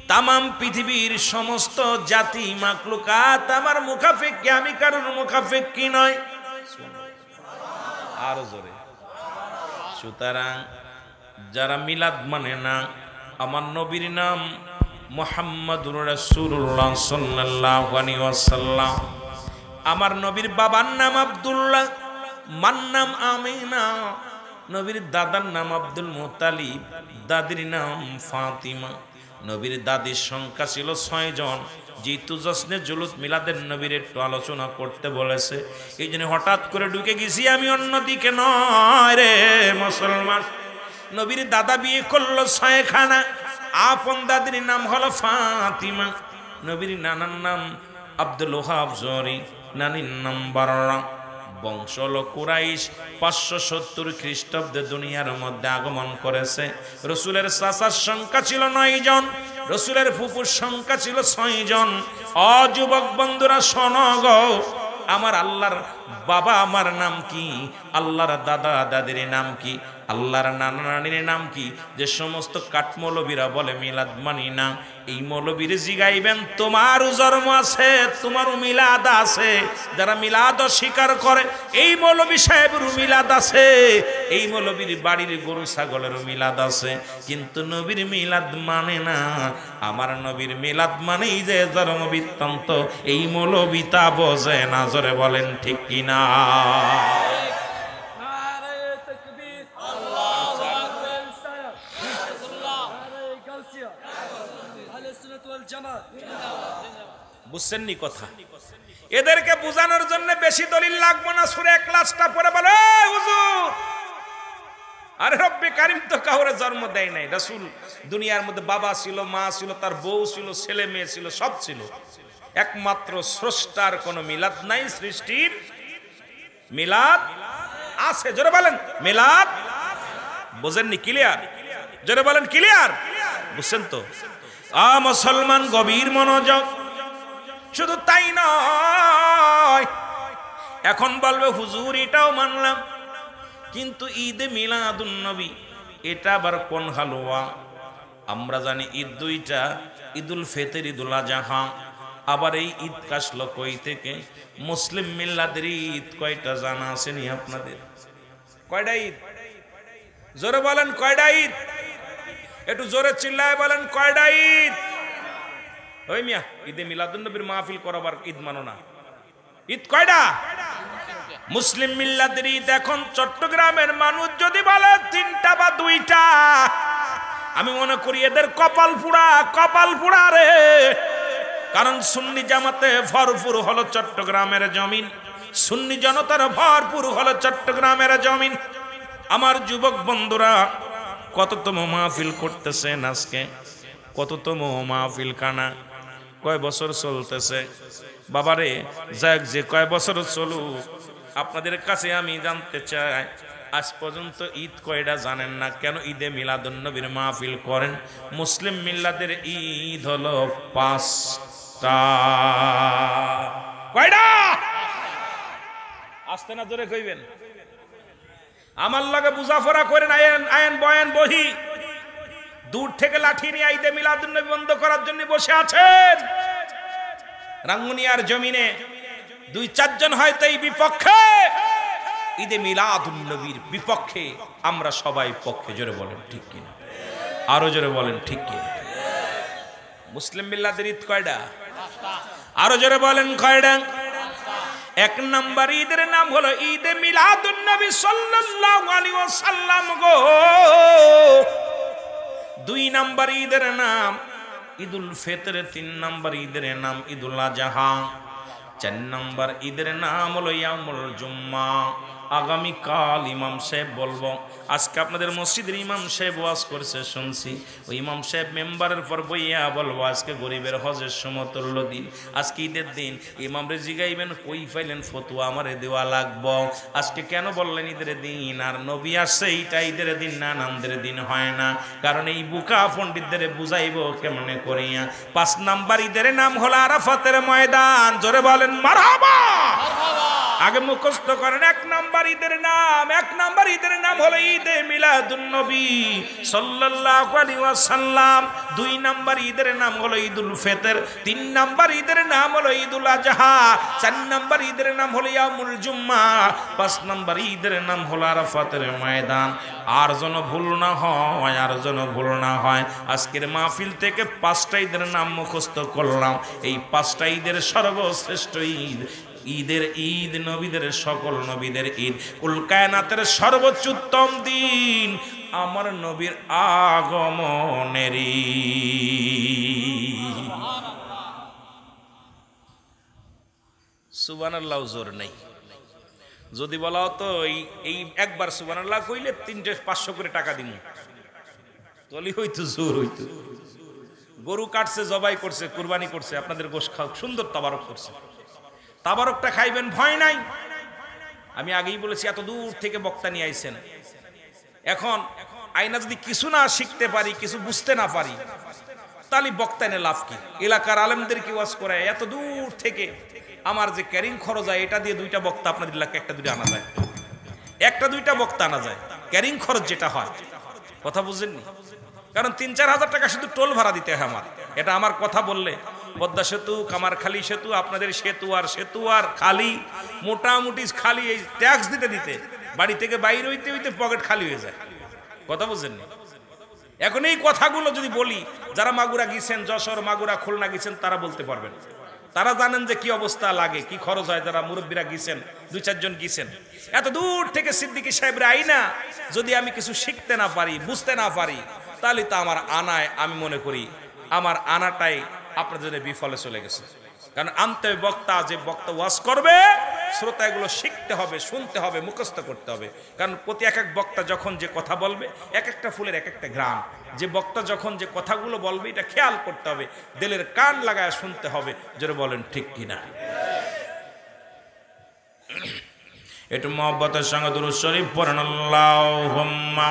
A: তামাম পৃথিবীর সমস্ত জাতি মাখলুকাত আমার মুখাফেক্ষি, আমি কারোর মুখাফেক্ষি নয়। আরো জোরে। সুতরাং যারা মিলাদ মানে না, আমার নবীর নাম মুহাম্মাদুর রাসূলুল্লাহ সাল্লাল্লাহু আলাইহি ওয়াসাল্লাম। আমার নবীর বাবার নাম আব্দুল্লাহ, মার নাম আমিনা। নবীর দাদার নাম আব্দুল মুত্তালিব, দাদির নাম ফাতিমা। নবীর দাদির সংখ্যা ছিল 6 জন। যেহেতু জশ্নে জুলুস মিলাদের নবীর একটু আলোচনা করতে বলেছে, এই জন্য হঠাৎ করে ঢুকে গেছি আমি, অন্যদিকে নয় রে মুসলমান। নবীর দাদা বিয়ে করলো 6 খানা। আপন দাদির নাম হলো ফাতিমা। নবীর নানার নাম আব্দুল ওহাব জরি, নানির নাম বাররা। বংশ হলো কুরাইশ। 570 খ্রিস্টাব্দে দুনিয়ার মধ্যে আগমন করেছে। রসুলের চাচার সংখ্যা ছিল 9 জন, রসুলের ফুফুর সংখ্যা ছিল 6 জন। অযুবক বন্ধুরা শোনো গো, আমার আল্লাহর বাবা আমার নাম কি, আল্লাহর দাদা দাদির নাম কি? আল্লাহর নানা নানির নাম কি? যে সমস্ত কাঠমৌলবীরা বলে মিলাদ মানি না, এই মৌলবীর জিগাইবেন তোমারও জন্ম আছে, তোমারও মিলাদ আছে। যারা মিলাদ অস্বীকার করে এই মৌলবী সাহেবেরও মিলাদ আছে, এই মৌলবীর বাড়ির গরু ছাগলেরও মিলাদ আছে, কিন্তু নবীর মিলাদ মানে না। আমার নবীর মিলাদ মানেই যে জন্ম বৃত্তান্ত, এই মৌলবী তা বোঝে না। জোরে বলেন ঠিক কিনা? বুঝছেননি কথা? এদেরকে বোঝানোর জন্য বেশি দলিল লাগবে না, সূরা ইখলাসটা পড়ে বলে হুজুর, আরে রব্বে কারিম তো কাউরে জন্ম দেয় নাই। রাসূল দুনিয়ার মধ্যে বাবা ছিল, মা ছিল, তার বউ ছিল, ছেলে মেয়ে ছিল, সব ছিল। একমাত্র স্রষ্টার কোনো মিলাদ নাই, সৃষ্টির মিলাদ আছে। জোরে বলেন মিলাদ। বুঝেননি? ক্লিয়ার? জোরে বলেন ক্লিয়ার? বুঝছেন তো? মুসলমান গভীর মনোযোগ। শুধু তাই নয়, এখন বলবে হুজুর এটাও মানলাম, কিন্তু ঈদে মিলাদুন নবী এটা আবার কোন হালুয়া? আমরা জানি ঈদ দুইটা, ঈদুল ফিতর, ঈদুল আযহা। আবার এই ঈদ কাশলো কই থেকে? মুসলিম মিল্লাতের ঈদ কয়টা জানা আছে নি আপনাদের? কয়টা ঈদ? জোরে বলেন কয়টা ঈদ? একটু জোরে চিল্লায় বলেন কয়টা ঈদ? ওই মিয়া, ঈদে মিলাদুন নবীর মাহফিল করাবার ঈদ মানো না? ঈদ কয়টা? মুসলিম মিল্লাতের ঈদ এখন চট্টগ্রামের মানুষ যদি বলে তিনটা বা দুইটা, আমি মনে করি এদের কপাল পুড়া রে। কারণ সুন্নি জামাতে ভরপুর হলো চট্টগ্রামের জমিন, সুন্নি জনতার ভরপুর হলো চট্টগ্রামের জমিন। আমার যুবক বন্ধুরা, কততম মাহফিল করতেছেন আজকে? কততম মাহফিল খানা? কয় বছর চলতেছে? বাবারে যাক, যে কয় বছর চলুক, আপনাদের কাছে আমি জানতে চাই, আজ পর্যন্ত ঈদ কয়টা জানেন না? কেন ঈদে মিলাদুন নবীর মাহফিল করেন? মুসলিম মিল্লাতের ঈদ হলো 5টা। কয়টা? আসতে না জোরে কইবেন। আমার লগে বুঝাফরা করেন, আয়েন বয়ান বহি। দূর থেকে লাঠি নিয়ে ঈদে মিলাদুন নবী বন্ধ করার জন্য বসে আছেন। রাঙ্গুনিয়ার জমিনে 2-4 জন হয়তো এই বিপক্ষে, ঈদে মিলাদুন নবীর বিপক্ষে। আমরা সবাই পক্ষে। জোরে বলেন ঠিক কিনা? আরো জোরে বলেন ঠিক কিনা? মুসলিম মিল্লাতের ঈদ কয়টা? আরো জোরে বলেন কয়টা? 1 নম্বর ঈদের নাম হলো ঈদে মিলাদুন নবী সাল্লাল্লাহু আলাইহি ওয়াসাল্লাম গো। 2 নম্বর ঈদের নাম ঈদুল ফিতর। 3 নম্বর ঈদের নাম ঈদুল আযহা। 4 নম্বর ঈদের নাম হলো ইয়ামুল জুম্মা। আগামীকাল ইমাম সাহেব বলবো, আজকে আপনাদের মসজিদের ইমাম সাহেব ওয়াজ করছে শুনছি, ওই ইমাম সাহেব মেম্বারের পর বইয়া বলবো আজকে গরিবের হজের সমতুল্য দিন, আজকে ঈদের দিন। ইমামরে জিগাইবেন কই পাইলেন ফতোয়া আমারে দেওয়া লাগবো, আজকে কেন বললেন ঈদের দিন? আর নবী আসছে এইটা ঈদের দিন না, নামদের দিন হয় না। কারণ এই বুকা পণ্ডিতদের বুঝাইবো কেমনে করিয়া। 5 নাম্বার ঈদের নাম হলো আরাফাতের ময়দান। জোরে বলেন মারহাবা। আগে মুখস্থ করেন 1 নম্বর ঈদের নাম। 1 নম্বর ঈদের নাম হলো ঈদে মিলাদুন নবী সাল্লাল্লাহু আলাইহি ওয়াসাল্লাম। 2 নম্বর ঈদের নাম হলো ঈদুল ফিতর। 3 নম্বর ঈদের নাম হলো ঈদুল আযহা। 4 নম্বর ঈদের নাম হলো ইয়ামুল জুম্মা। 5 নম্বর ঈদের নাম হলো আরাফাতের ময়দান। আর যেন ভুল না হয়, আর যেন ভুল না হয়, আজকের মাহফিল থেকে 5টা ঈদের নাম মুখস্থ করলাম। এই 5টা ঈদের সর্বশ্রেষ্ঠ ঈদ, ঈদের ঈদ নবীদের, সকল নবীদের ঈদ, কুল কায়নাতের সর্বোচ্চ উত্তম দিন আমার নবীর আগমনের ঈদ। সুবহানাল্লাহ জোর নেই। যদি বলা হতো এই একবার সুবহানাল্লাহ কইলে 300-500 করে টাকা দিন, তলি হইতো, জোর হইতো। গরু কাটছে, জবাই করছে, কুরবানি করছে, আপনাদের গোশ খাও, সুন্দর তাবারক করছে। তাবারকটা খাইবেন, ভয় নাই। আমি আগেই বলেছি এত দূর থেকে বক্তা নিয়ে আইছেন। এখন আইনা যদি কিছু না শিখতে পারি, কিছু বুঝতে না পারি, তাহলে বক্তা এনে লাভ কি? এলাকার আলেমদের কি ওয়াজ করে এত দূর থেকে আমার যে ক্যারিং খরচ হয়, এটা দিয়ে 2টা বক্তা আপনাদের এলাকায় 1-2টা আনা যায়, 1-2টা বক্তা আনা যায়। ক্যারিং খরচ যেটা হয়, কথা বুঝেননি? কারণ ৩-৪ হাজার টাকা শুধু টোল ভাড়া দিতে হয় আমার। এটা আমার কথা বললে পদ্মা সেতু, কামারখালী সেতু, আপনাদের সেতু আর খালি মোটামুটি খালি এই ট্যাক্স দিতে দিতে বাড়ি থেকে বাইরে হইতে হইতে পকেট খালি হয়ে যায়, কথা বুঝেননি? এখন এই কথাগুলো যদি বলি, যারা মাগুরা গিয়েছেন, যশোর, মাগুরা, খুলনা গিয়েছেন, তারা বলতে পারবেন, তারা জানেন যে কি অবস্থা লাগে, কি খরচ হয়। যারা মুরব্বীরা গিয়েছেন, 2-4 জন গিয়েছেন, এত দূর থেকে সিদ্দিকী সাহেবরা আইনা যদি আমি কিছু শিখতে না পারি, বুঝতে না পারি, তাহলে তো আমার আনায়, আমি মনে করি আমার আনাটাই আপনাদের জন্য বিফলে চলে গেছে। কারণ আনতে বক্তা, যে বক্তা ওয়াজ করবে, শ্রোতা এগুলো শিখতে হবে, শুনতে হবে, মুখস্থ করতে হবে। কারণ প্রতি এক এক বক্তা যখন যে কথা বলবে, এক একটা ফুলের এক একটা গ্রাম, যে বক্তা যখন যে কথাগুলো বলবে এটা খেয়াল করতে হবে, দিলের কান লাগায় শুনতে হবে। জোরে বলেন ঠিক কিনা? একটু মহব্বতের সঙ্গে দুরূদ শরীফ পড়েন, আল্লাহুম্মা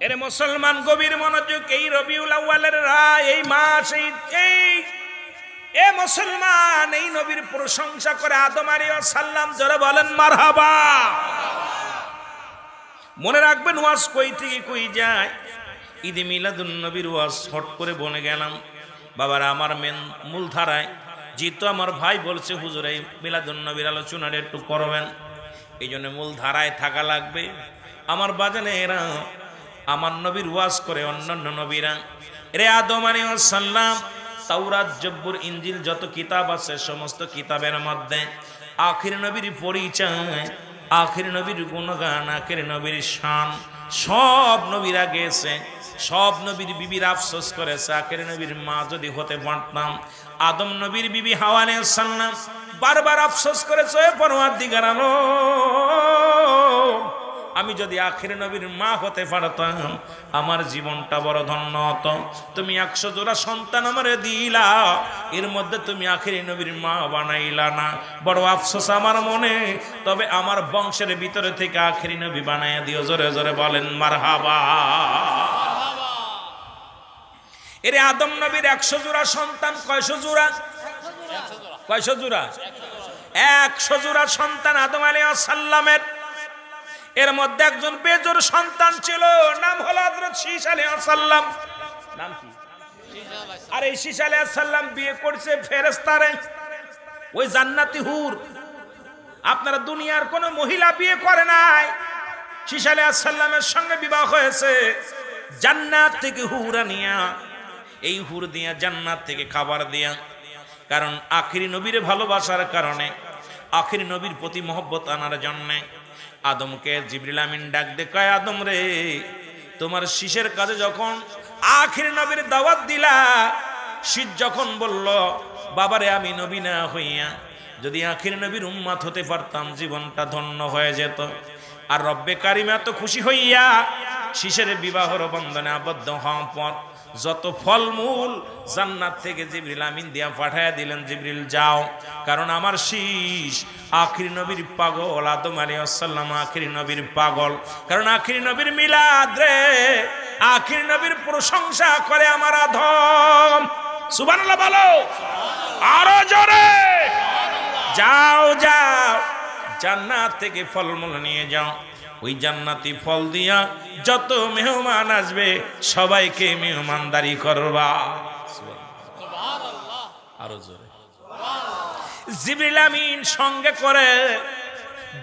A: এরে মুসলমান, গভীর মনোযোগ। এই রবিউল আউয়ালের রাত, এই মাস, এই মুসলমান এই নবীর প্রশংসা করে আদম আলাইহিস সালাম। জোরে বলেন মারহাবা। মনে রাখবেন, ওয়াজ কই থেকে কই যায়। ঈদে মিলাদুন নবীর ওয়াজ হট করে বনে গেলাম। বাবারা, আমার মূল ধারায় যেহেতু আমার ভাই বলছে হুজুর এই মিলাদুন নবীর আলোচনাটা একটু করবেন, এই জন্য মূল ধারায় থাকা লাগবে। আমার বাজানে এরা আমার নবীর ওয়াজ করে অন্যান্য নবীরা। রে আদম আলাইহিস সালাম, তাওরাত, জব্বুর, ইনজিল যত কিতাব আছে সমস্ত কিতাবের মধ্যে আখির নবীর পরিচয়, আখির নবীর গুণগান, আখির নবীর শান সব নবীরা গেছে। সব নবীর বিবির আফসোস করেছে, আখির নবীর মা যদি হতে পারতাম। আদম নবীর বিবি হাওয়া আলাইহিস সালাম বারবার আফসোস করেছে, পরওয়ারদিগার আলম, আমি যদি আখির নবীর মা হতে পারতাম আমার জীবনটা বড় ধন্য হতো। তুমি 100 জোড়া সন্তান আমারে দিলা, এর মধ্যে তুমি আখির নবীর মা বানাইলা না, বড় আফসোস আমার মনে। তবে আমার বংশের ভিতরে থেকে আখির নবী বানাইয়া দিও। জোরে জোরে বলেন মারহাবা। এরে আদম নবীর 100 জোড়া সন্তান, কয়শো জোড়া? 100 জোড়া সন্তান আদম আলাইহিস সালামের। এর মধ্যে একজন বেজোর সন্তান ছিল, নাম হলো হযরত শীশ আলাইহিস সালাম। নাম কি? আর এই শীশ আলাইহিস সালাম বিয়ে করছে ফেরেশতারে, ওই জান্নাতি হুর। আপনারা দুনিয়ার কোন মহিলা বিয়ে করে নাই, শীশ আলাইহিস সালামের সঙ্গে বিবাহ হয়েছে জান্নাত থেকে হুর আনিয়া। এই হুর দিয়া, জান্নাত থেকে খাবার দিয়া, কারণ আখিরি নবীর ভালোবাসার কারণে, আখিরি নবীর প্রতি মহব্বত আনার জন্য আদমকে জিবরিল আমিন ডাক দে, কয় আদম রে, তোমার শীষের কাছে যখন আখির নবীর দাওয়াত দিলা, শীষ যখন বলল বাবারে আমি নবী না হইয়া যদি আখির নবীর উম্মত হতে পারতাম জীবনটা ধন্য হয়ে যেত। আর রব্বে কারিম এত খুশি হইয়া শীষের বিবাহর বন্ধনে আবদ্ধ হওয়ার পর যত ফলমূল জান্নাত থেকে জিবরিল আমিন দিয়া পাঠায়া দিলেন, জিবরিল যাও, কারণ আমার শীষ আখির নবীর পাগল। আদম আলাইহিস সালাম আখির নবীর পাগল, কারণ আখির নবীর মিলাদ রে, আখির নবীর প্রশংসা করে আমার আদম। সুবহানাল্লাহ বলো আরো জোরে। যাও যাও, জান্নাত থেকে ফলমূল নিয়ে যাও, ওই জান্নাতি ফল দিয়া যত মেহমান আসবে সবাইকে মেহমানদারি করবা। সুবহানাল্লাহ আরো জোরে। জিবরিল আমিন সঙ্গে করে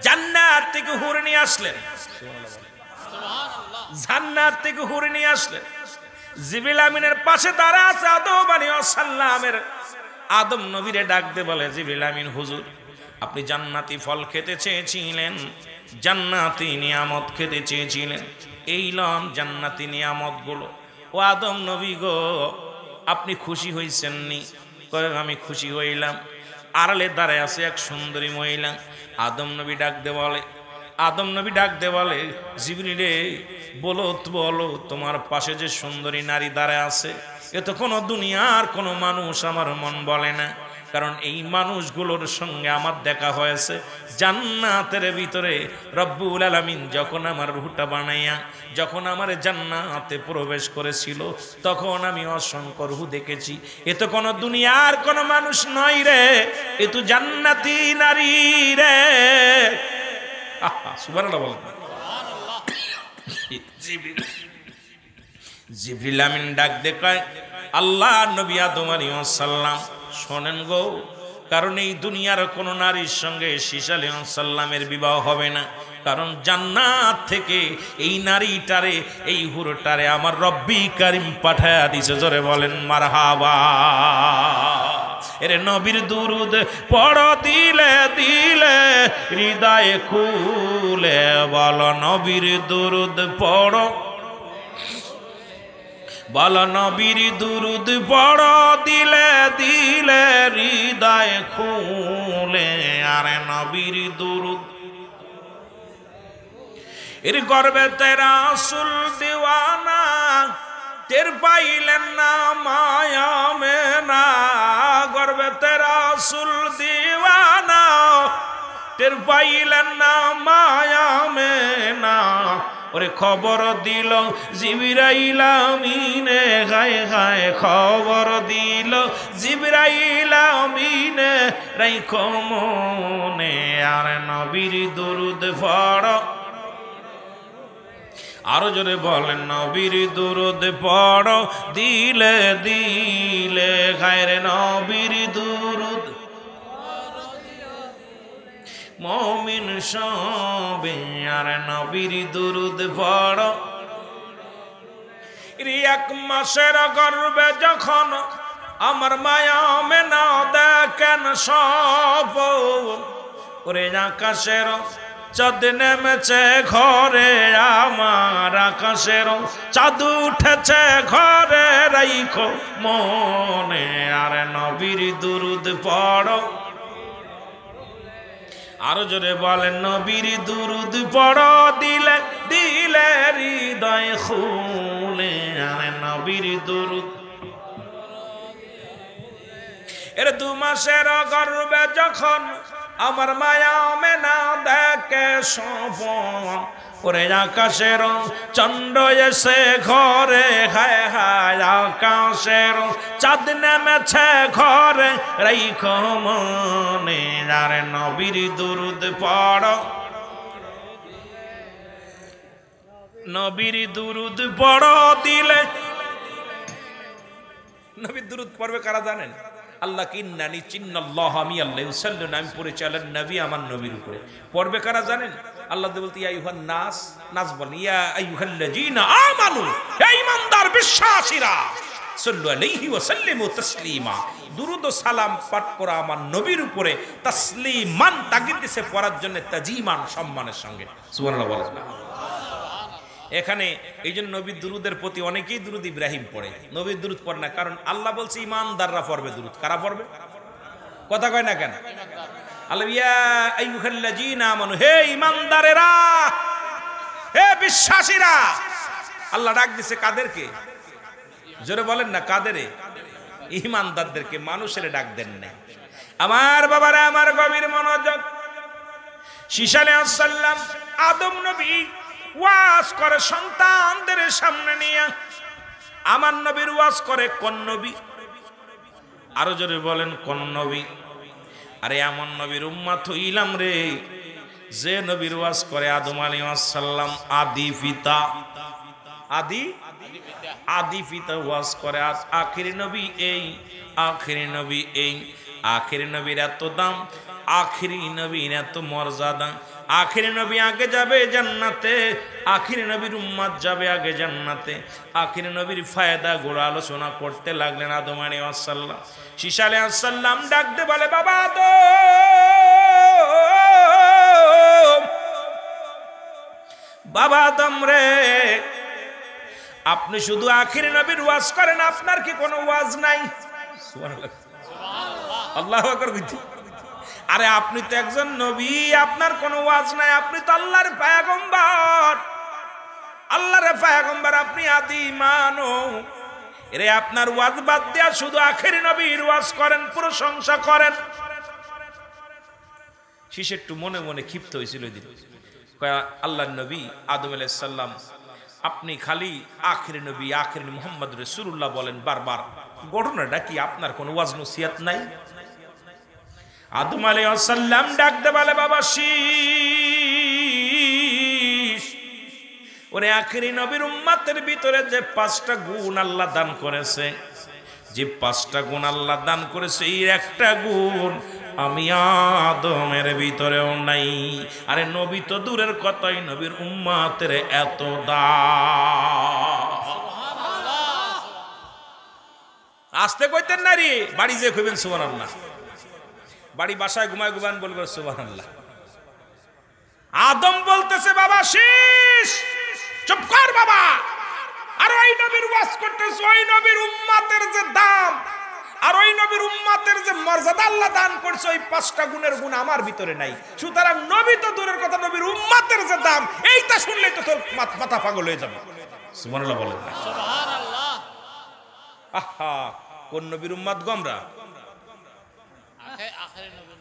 A: জান্নাত থেকে হুর নিয়ে আসলেন। সুবহানাল্লাহ, জান্নাত থেকে হুর নিয়ে আসলেন। জিবরিল আমিনের পাশে দাঁড়া আছে আদম আলাইহিস সালামের। আদম নবীরে ডাক দে বলে, জিবরিল আমিন হুজুর, আপনি জান্নাতি ফল খেতে চেয়েছিলেন, জান্নাতি নিয়ামত খেতে চেয়েছিলেন, এই লন জান্নাতি নিয়ামত গুলো। ও আদম নবী গো, আপনি খুশি হইছেন নি? কয় আমি খুশি হইলাম। আড়ালে দাঁড়ায় আছে এক সুন্দরী মহিলা। আদম নবী ডাক দে বলে, আদম নবী ডাক দে বলে, জিবরিল রে বলো তোমার পাশে যে সুন্দরী নারী দাঁড়ায় আছে, এ তো কোনো দুনিয়ার কোনো মানুষ আমার মন বলে না। কারণ এই মানুষগুলোর সঙ্গে আমার দেখা হয়েছে জান্নাতের ভিতরে। রব্বুল আলামিন যখন আমার রূহটা বানাইয়া যখন আমার জান্নাতে প্রবেশ করেছিল, তখন আমি অসংখ্য রূহ দেখেছি। এ তো কোনো দুনিয়ার কোনো মানুষ নয় রে, এ তো জান্নাতি নারী রে। সুবহানাল্লাহ বলেন। জিবরিল আমিন ডাক দেখায়, আল্লাহ নবী আদম আলাইহিস সালাম শোনেন গো, কারণ এই দুনিয়ার কোন নারীর সঙ্গে ঈসা আলাইহিস সালামের বিবাহ হবে না, কারণ জান্নাত থেকে এই নারীটারে এই হুরটারে আমার রব্বি কারীম পাঠায়া দিছে। জোরে বলেন মারহাবা। এরে নবীর দুরুদ পড়ো দিলে দিলে হৃদয় খুলে, বলো নবীর দুরুদ পড়ো, বলো নবীর দুরুদ পড়ো দিলে দিলে হৃদয় খুলে। আরে নবীর দুরুদ এর গর্বে তেরা রাসূল দিওয়ানা, টের পাইলেন না মায়া মেনা। গর্বে তেরা রাসূল দিওয়ানা, টের পাইলেন না মায়া মেনা। ওরে খবর দিল জিবরাইল আমিনে, গায়ে গায়ে খবর দিল জিবরাইল আমিনে, রাইখো মনে। আর নবীর দুরুদ পড়ো, আরো জোরে বলেন নবীর দুরুদ পড়ো দিলে দিলে, গায়ের নবীর দুরুদ মুমিন সবে। আর নবীর দুরুদ পড়ো। এক মাসের গর্ভে যখন আমার মায়া মেনা দেখেন সব, ওরে আকাশের চাঁদ নেমেছে ঘরে আমার, আকাশের চাঁদ উঠেছে ঘরে রাইখো মনে। আর নবীর দুরুদ পড়ো, আরো জোরে বলেন নবীর দুরুদ পড়ো দিলে দিলে হৃদয় খুলে। আর নবীর দুরুদ এর 2 মাসের গর্ভে যখন আমার মায়া মেনা দেখে সপন, ওরে আকাশের চন্দ্র এসে ঘরে, হায় হায় আকাশের চাঁদ নেমেছে ঘরে রাইখো মনে। আর নবীর দুরুদ পড়ো, নবীর দুরুদ পড়ো দিলে। নবীর দুরুদ পড়বে কারা জানেন? আল্লাহ কিন্নানি চিন্নাল্লাহ, আমি আল্লাহ ইউসাল্লুনা, আমি পড়ে চলেন নবী আমার নবীর উপরে। পড়বে কারা জানেন? আল্লাহ বলতে ইয়া আইয়ুহান নাস, নাস বলেন ইয়া আইয়ুহাল্লাযীনা আমানু, হে ঈমানদার বিশ্বাসীরা, সাল্লু আলাইহি ওয়া সাল্লিমু তাসলিমা, দুরূদ ও সালাম পাঠ করা আমার নবীর উপরে। তাসলিমান তাগিদ দিয়েছে পড়ার জন্য, তাজিমান সম্মানের সঙ্গে। সুবহানাল্লাহ বলেন। এখানে এই জন্য নবীর দুরুদের প্রতি অনেকেই দুরুদ ইব্রাহিম পড়ে, নবীর দুরুদ পড়ে না, কারণ আল্লাহ বলছে ঈমানদাররা পড়বে দুরুদ। কারা পড়বে? কথা কয় না কেন? আল্লাহ ইয়া আইয়ুহাল্লাযীনা আমানু, হে ঈমানদারেরা, হে বিশ্বাসীরা। আল্লাহ ডাক দিছে কাদেরকে? জোরে বলেন না কাদেরে? ঈমানদারদেরকে, মানুষের ডাক দেন নাই। আমার বাবারা, আমার গভীর মনোযোগ। ঈসা আলাইহিস সালাম আদম নবী ওয়াজ করে সন্তানদের সামনে নিয়ে। আমার নবীর ওয়াজ করে কোন নবী? আরো জোরে বলেন কোন নবী? আরে এমন নবীর উম্মত হইলাম রে, যে নবীর ওয়াজ করে আদম আলাইহিস সালাম আদি পিতা, আদি পিতা ওয়াজ করে। আখিরি নবী এই, আখিরি নবী এই। আখিরি নবীর এত দাম, আখিরি নবীর এত মর্যাদা। আখিরি নবী আগে যাবে জান্নাতে, আখিরি নবীর উম্মত যাবে আগে জান্নাতে। আখিরি নবীর ফায়দা গুলো আলোচনা করতে লাগলেন আদম আলাইহিস সালাম। ঈসা আলাইহিস সালাম ডাকতে বলে, বাবা আদম, বাবা আদম রে, আপনি শুধু আখিরি নবীর ওয়াজ করেন, আপনার কি কোনো ওয়াজ নাই? সুবহানাল্লাহ, আল্লাহু আকবার। আরে আপনি তো একজন নবী, আপনার কোনো ওয়াজ নাই, আপনি তো আল্লাহর পয়গম্বর, আল্লাহর পয়গম্বর, আপনি আদি মানব। এরে আপনার ওয়াজ বাদ দেয়া শুধু আখেরি নবীর ওয়াজ করেন, প্রশংসা করেন। শিশু একটু মনে মনে ক্ষিপ্ত হয়েছিল ওই দিন, আল্লাহর নবী আদম আলাইহিস সালাম আপনি খালি আখেরি নবী মুহাম্মদ রাসূলুল্লাহ বলেন বারবার, ঘটনাটা কি? আপনার কোনো ওয়াজ নসিহত নাই? আদম আলাইহিস সালাম ডাক দে বলে, বাবা শীষ, ওরে আখেরি নবীর উম্মতের ভিতরে যে 5টা গুণ আল্লাহ দান করেছে, যে 5টা গুণ আল্লাহ দান করেছে, এই একটা গুণ আমি আদমের ভিতরেও নাই। আরে নবী তো দূরের কথাই, নবীর উম্মতের এত দাম। আসতে কইতেন না রে, বাড়ি যে কইবেন সুবহানাল্লাহ, বাড়ি বাসায় ঘুমায় ঘুমান বলবেন সুবহানাল্লাহ। আদম বলতেছে, বাবা শীষ চুপ কর বাবা, আর ওই নবীর ওয়াজ করতেছ, ওই নবীর উম্মতের যে দাম আর ওই নবীর উম্মতের যে মর্যাদা আল্লাহ দান করছে, ওই 5টা গুণের গুণ আমার ভিতরে নাই। সুতরাং নবী তো দূরের কথা, নবীর উম্মতের যে দাম এইটা শুনলেই তো তোর মাথা পাগল হয়ে যাবে। সুবহানাল্লাহ বলেন না? সুবহানাল্লাহ। আহা, কোন নবীর উম্মত গোমরা?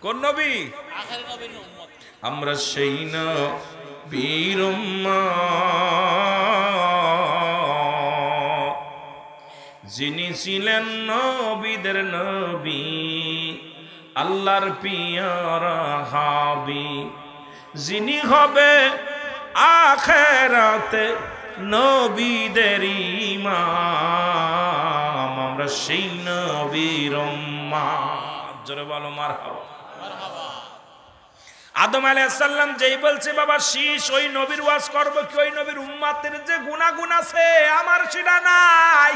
A: কোন নবী? আখেরি নবীর উম্মত। আমরা সেই নবীর উম্মত যিনি ছিলেন নবীদের নবী, আল্লাহর পিয়ারা হাবিব, যিনি হবে আখিরাতে নবীদের ইমাম। আমরা সেই নবীর উম্মত। জোরে বলো মারহাবা। আদম আলাইহিস সালাম যেই বলছে, বাবা শীষ ওই নবীর ওয়াজ করব কি, ওই নবীর উম্মতের যে গুনাহগুণ আছে আমার সেটা নাই।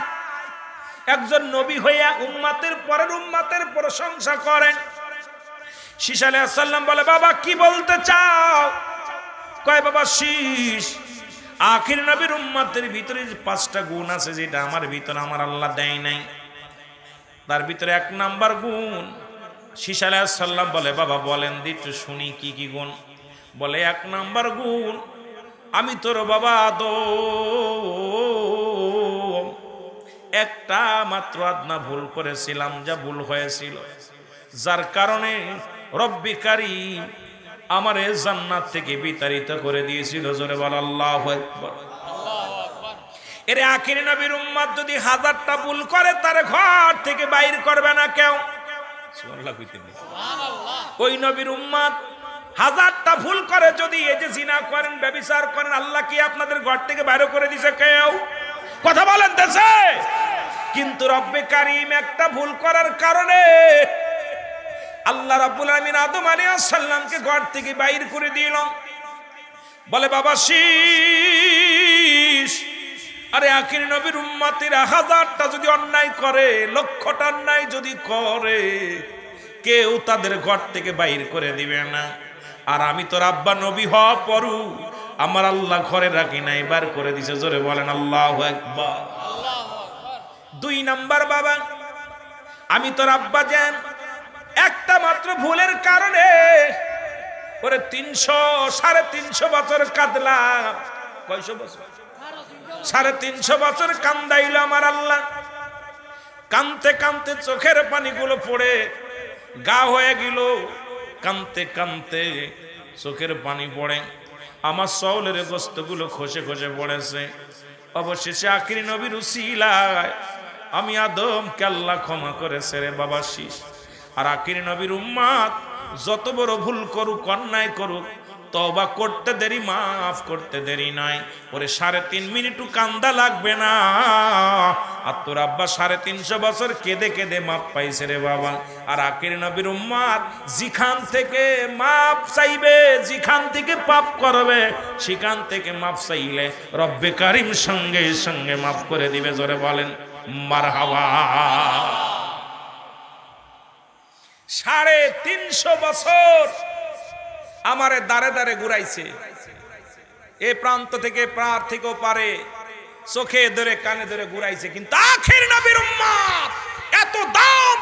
A: একজন নবী হইয়া উম্মতের পরের উম্মতের প্রশংসা করেন। শীষ আলাইহিস সালাম বলে, বাবা কি বলতে চাও? কয়, বাবা শীষ আখির নবীর উম্মতের ভিতরে 5টা গুণ আছে, যেটা আমার ভিতরে আমার আল্লাহ দেয় নাই। তার ভিতরে 1 নাম্বার গুণ। শীষ আলাইহিস সালাম বলে, বাবা বলেন একটু শুনি কি কি গুণ? বলে 1 নাম্বার গুণ, আমি তোর বাবা আদম একটা মাত্র আদনা ভুল করেছিলাম, যা ভুল হয়েছিল, যার কারণে রব্বি কারীম আমারে জান্নাত থেকে বিতাড়িত করে দিয়েছিল। জোরে বল আল্লাহু আকবার। এর আখির নবীর উম্মত যদি 1000টা ভুল করে, তার ঘর থেকে বাইর করবে না কেউ। সুবহানাল্লাহ কইতেন না? সুবহানাল্লাহ। ওই নবীর উম্মত 1000টা ভুল করে যদি, এই যে জিনা করেন, ব্যভিচার করেন, আল্লাহ কি আপনাদের ঘর থেকে বাইর করে দিয়েছে কেউ? কথা বলেন দেশে? কিন্তু রব্বে কারীম একটা ভুল করার কারণে আল্লাহ রাব্বুল আলামিন আদম আলাইহিস সালামকে ঘর থেকে বাইর করে দিল। বলে, বাবা শীষ, আরে আখির নবীর উম্মতেরা 1000টা যদি অন্যায় করে, 1,00,000টা অন্যায় যদি করে, কেউ তাদের ঘর থেকে বাইর করে দিবে না। আর আমি তোর আব্বা নবী হওয়া পরু আমার আল্লাহ ঘরে রাখি নাই, বার করে দিছে। জোরে বলেন আল্লাহু আকবার। 2 নাম্বার, বাবা আমি তোর আব্বা জান একটা মাত্র ভুলের কারণে ওরে 300-350 বছর কাঁদলাম। কয়শো বছর? 350 বছর কান্দাইল আমার আল্লাহ। কানতে কানতে চোখের পানিগুলো পড়ে গা হয়ে গেল, কানতে কানতে চোখের পানি পড়ে আমার চৌলের গোস্তগুলো খসে খসে পড়েছে। অবশেষে আখির নবীর উসিলায় আমি আদমকে আল্লাহ ক্ষমা করেছে রে বাবা শীষ। আর আখির নবীর উম্মত যত বড় ভুল করুক, অন্যায় করুক, তওবা করতে দেরি, মাফ করতে দেরি নাই। ওরে 3.5 মিনিটও কান্দা লাগবে না। আর তোর আব্বা 350 বছর কেঁদে কেঁদে মাপ পাইছে রে বাবা। আর আখির নবীর উম্মত যেখান থেকে মাপ চাইবে, যেখান থেকে পাপ করবে, সেখান থেকে মাপ চাইলে রব্বে কারীম সঙ্গে সঙ্গে মাফ করে দিবে। জোরে বলেন মারহাবা। 350 বছর আমারে দাঁড়ে দাঁড়ে ঘুরাইছে, এ প্রান্ত থেকে পার থেকেও পারে, চোখে ধরে কানে ধরে ঘুরাইছে। কিন্তু আখির নবীর উম্মত এত দাম,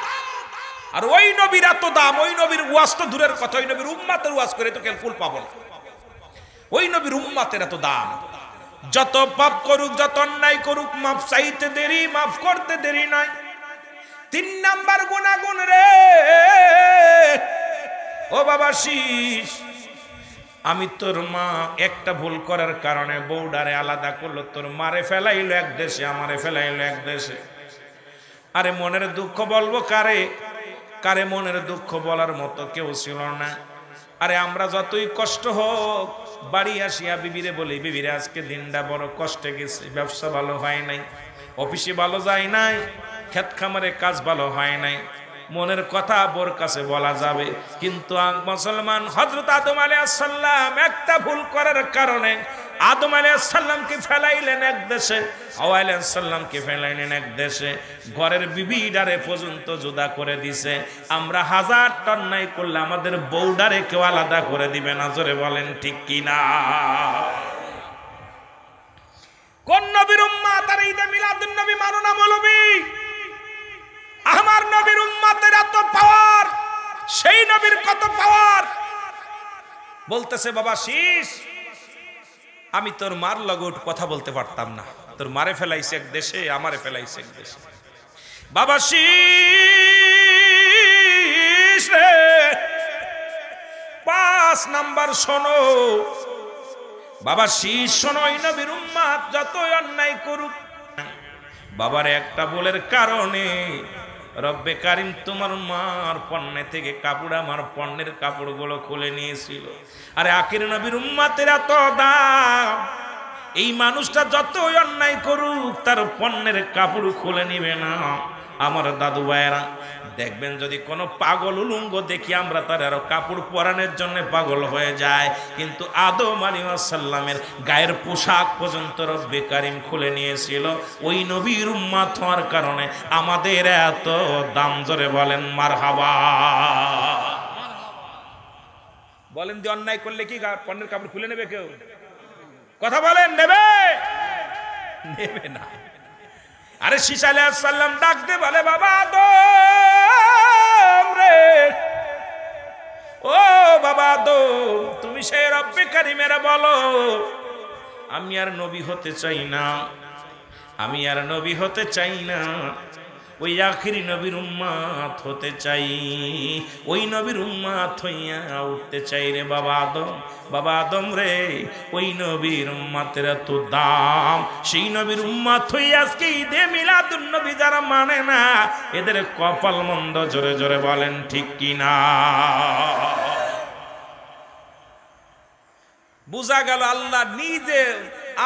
A: আর ওই নবীর এত দাম, ওই নবীর ওয়াজ তো দূরের কথা, ওই নবীর উম্মতের ওয়াজ করে তো কেউ ফুল পাবো না। ওই নবীর উম্মতের এত দাম, যত পাপ করুক, যত অন্যায় করুক, মাফ চাইতে দেরি, মাফ করতে দেরি নয়। 3 নাম্বার গুনাহগুন রে ও বাবা শীষ, আমি তোর মা একটা ভুল করার কারণে বউডারে আলাদা করলো, তোর মারে ফেলাইলো এক দেশে, আমারে ফেলাইলো এক দেশে। আরে মনের দুঃখ বলবো কারে? কারে মনের দুঃখ বলার মতো কেউ ছিল না। আরে আমরা যতই কষ্ট হোক বাড়ি আসিয়া বিবিরে বলি, বিবিরে আজকে দিনটা বড় কষ্টে গেছে, ব্যবসা ভালো হয় নাই, অফিসে ভালো যায় নাই, ক্ষেত খামারে কাজ ভালো হয় নাই। মনের কথা বোর কাছে বলা যাবে, কিন্তু মুসলমান হযরত আদম আলাইহিস সালাম একটা ভুল করার কারণে আদম আলাইহিস সালামকে ফেলাইলেন এক দেশে, হাওয়া আলাইহিস সালামকে ফেলাইলেন এক দেশে, ঘরের বিবিডারে পর্যন্ত জুদা করে দিছে। আমরা 1000 টন নাই করলে আমাদের বউডারে কেউ আলাদা করে দিবে না, জোরে বলেন ঠিক কি না? কোন নবীর উম্মত আর ঈদে মিলাদুন নবী মানো না মৌলবী? আমার নবীর উম্মতের এত পাওয়ার, সেই নবীর কত পাওয়ার। বলতেছে বাবা শীষ, আমি তোর মার লগে কথা বলতে পারতাম না, তোর মারে ফেলাইছে এক দেশে, আমারে ফেলাইছে এক দেশে। বাবা শীষ রে 5 নাম্বার শোনো বাবা শীষ, শোনো, এই নবীর উম্মত যতই অন্যায় করুক, বাবার একটা ভুলের কারণে রব্বে কারিম তোমার মার পণ্যে থেকে কাপড়, আমার পণ্যের কাপড়গুলো খুলে নিয়েছিল। আরে আখির নবীর উম্মতের এত দাম, এই মানুষটা যতই অন্যায় করুক তার পণ্যের কাপড় খুলে নিবে না। আমার দাদু ভাইয়েরা দেখবেন, যদি কোনো পাগল উলঙ্গ দেখি আমরা তার আরো কাপড় পরানোর জন্য পাগল হয়ে যায়, কিন্তু আদম আলাইহিস সালামের গায়ের পোশাক পর্যন্ত রব্বে কারিম খুলে নিয়েছিল। ওই নবীর উম্মত হওয়ার কারণে আমাদের এত দাম, জোরে বলেন মারহাবা। বলেন যে অন্যায় করলে কি পণ্যের কাপড় খুলে নেবে কেউ? কথা বলেন, নেবে? নেবে না। আরে শীষ আলাইহিস সালাম ডাক দে বলে, বাবা আদম রে, ও বাবা আদম, তুমি সেই রব্বে কারিমের বলো, আমি আর নবী হতে চাই না, আমি আর নবী হতে চাই না, ওই আখিরি নবীর উম্মত হতে চাই, ওই নবীর উম্মত হইয়া উঠতে চাই রে বাবা আদম। বাবা আদম রে, ওই নবীর উম্মতের এত দাম, সেই নবীর উম্মত হইয়া আজকে ঈদে মিলাদুন নবী যারা মানে না, এদের কপাল মন্দ, জোরে জোরে বলেন ঠিক কি না? বুঝা গেল আল্লাহ নিজে,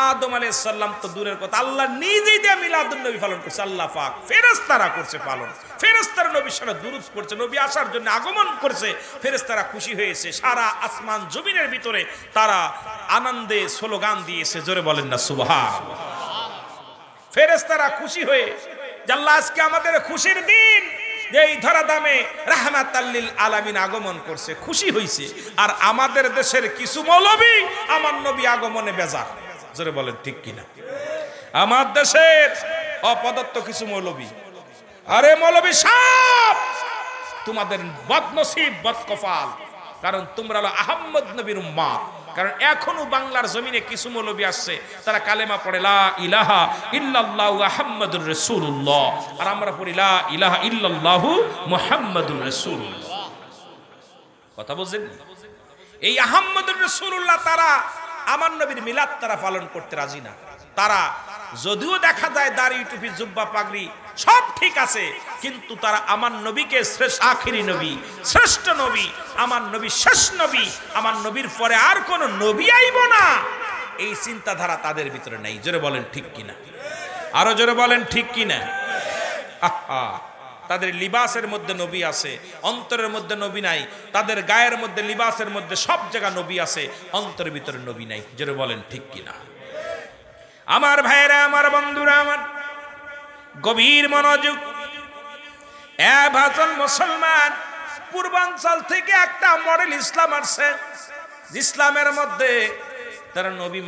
A: আদম আলাইহিস সালাম তো দূরের কথা, আল্লাহ নিজেই দিয়ে মিলাদুন নবী পালন করছে। আল্লাহ পাক ফেরেশতারা করছে পালন, ফেরেশতারা নবীর সাথে দুরূদ করছে, নবী আসার জন্য আগমন করছে, ফেরেশতারা খুশি হয়েছে, সারা আসমান জমিনের ভিতরে তারা আনন্দে স্লোগান দিয়েছে, জোরে বলেন না সুবহানাল্লাহ। ফেরেশতারা খুশি হয়ে যে আল্লাহ আজকে আমাদের খুশির দিন, এই ধরাধামে রাহমাতাল লিল আলামিন আগমন করছে, খুশি হইছে। আর আমাদের দেশের কিছু মৌলবী আমার নবী আগমনে বেজার, জোরে বলেন ঠিক কিনা? আমার দেশের অপদত্ত কিছু মৌলবী, আরে মৌলবী সাহেব তোমাদের বদনসিব বদকপাল, কারণ তোমরা হলো আহমদ নবীর উম্মত। কারণ এখনো বাংলার জমিনে কিছু মৌলবী আসছে, তারা কালেমা পড়ে লা ইলাহা ইল্লাল্লাহু আহম্মদুর রাসূলুল্লাহ, আর আমরা পড়ি লা ইলাহা ইল্লাল্লাহু মুহাম্মাদুর রাসূলুল্লাহ। কথা বুঝছেন? এই আহম্মদুর রাসূলুল্লাহ তারা আমার নবীর মিলাদ তারা পালন করতে রাজি না। তারা যদিও দেখা যায় দাড়ি টুপি জুব্বা পাগড়ি সব ঠিক আছে, কিন্তু তারা আমার নবীকে শ্রেষ্ঠ আখিরি নবী, শ্রেষ্ঠ নবী, আমার নবী শেষ নবী, আমার নবীর পরে আর কোন নবী আইব না, এই চিন্তাধারা তাদের ভিতরে নাই। জোরে বলেন ঠিক কিনা? আরো জোরে বলেন ঠিক কিনা? আহা, তাদের লিবাসের মধ্যে নবী আছে, অন্তরের মধ্যে নবী নাই। তাদের গায়ের মধ্যে, লিবাসের মধ্যে সব জায়গা নবী আছে, অন্তরের ভিতরে নবী নাই। জোরে বলেন ঠিক কিনা? আমার ভাইয়েরা, আমার বন্ধুরা, আমার গভীর মনোযোগ। ভাজন মুসলমান, পূর্বাঞ্চল থেকে একটা মডেল ইসলাম আসছে, ইসলামের মধ্যে তারা নবী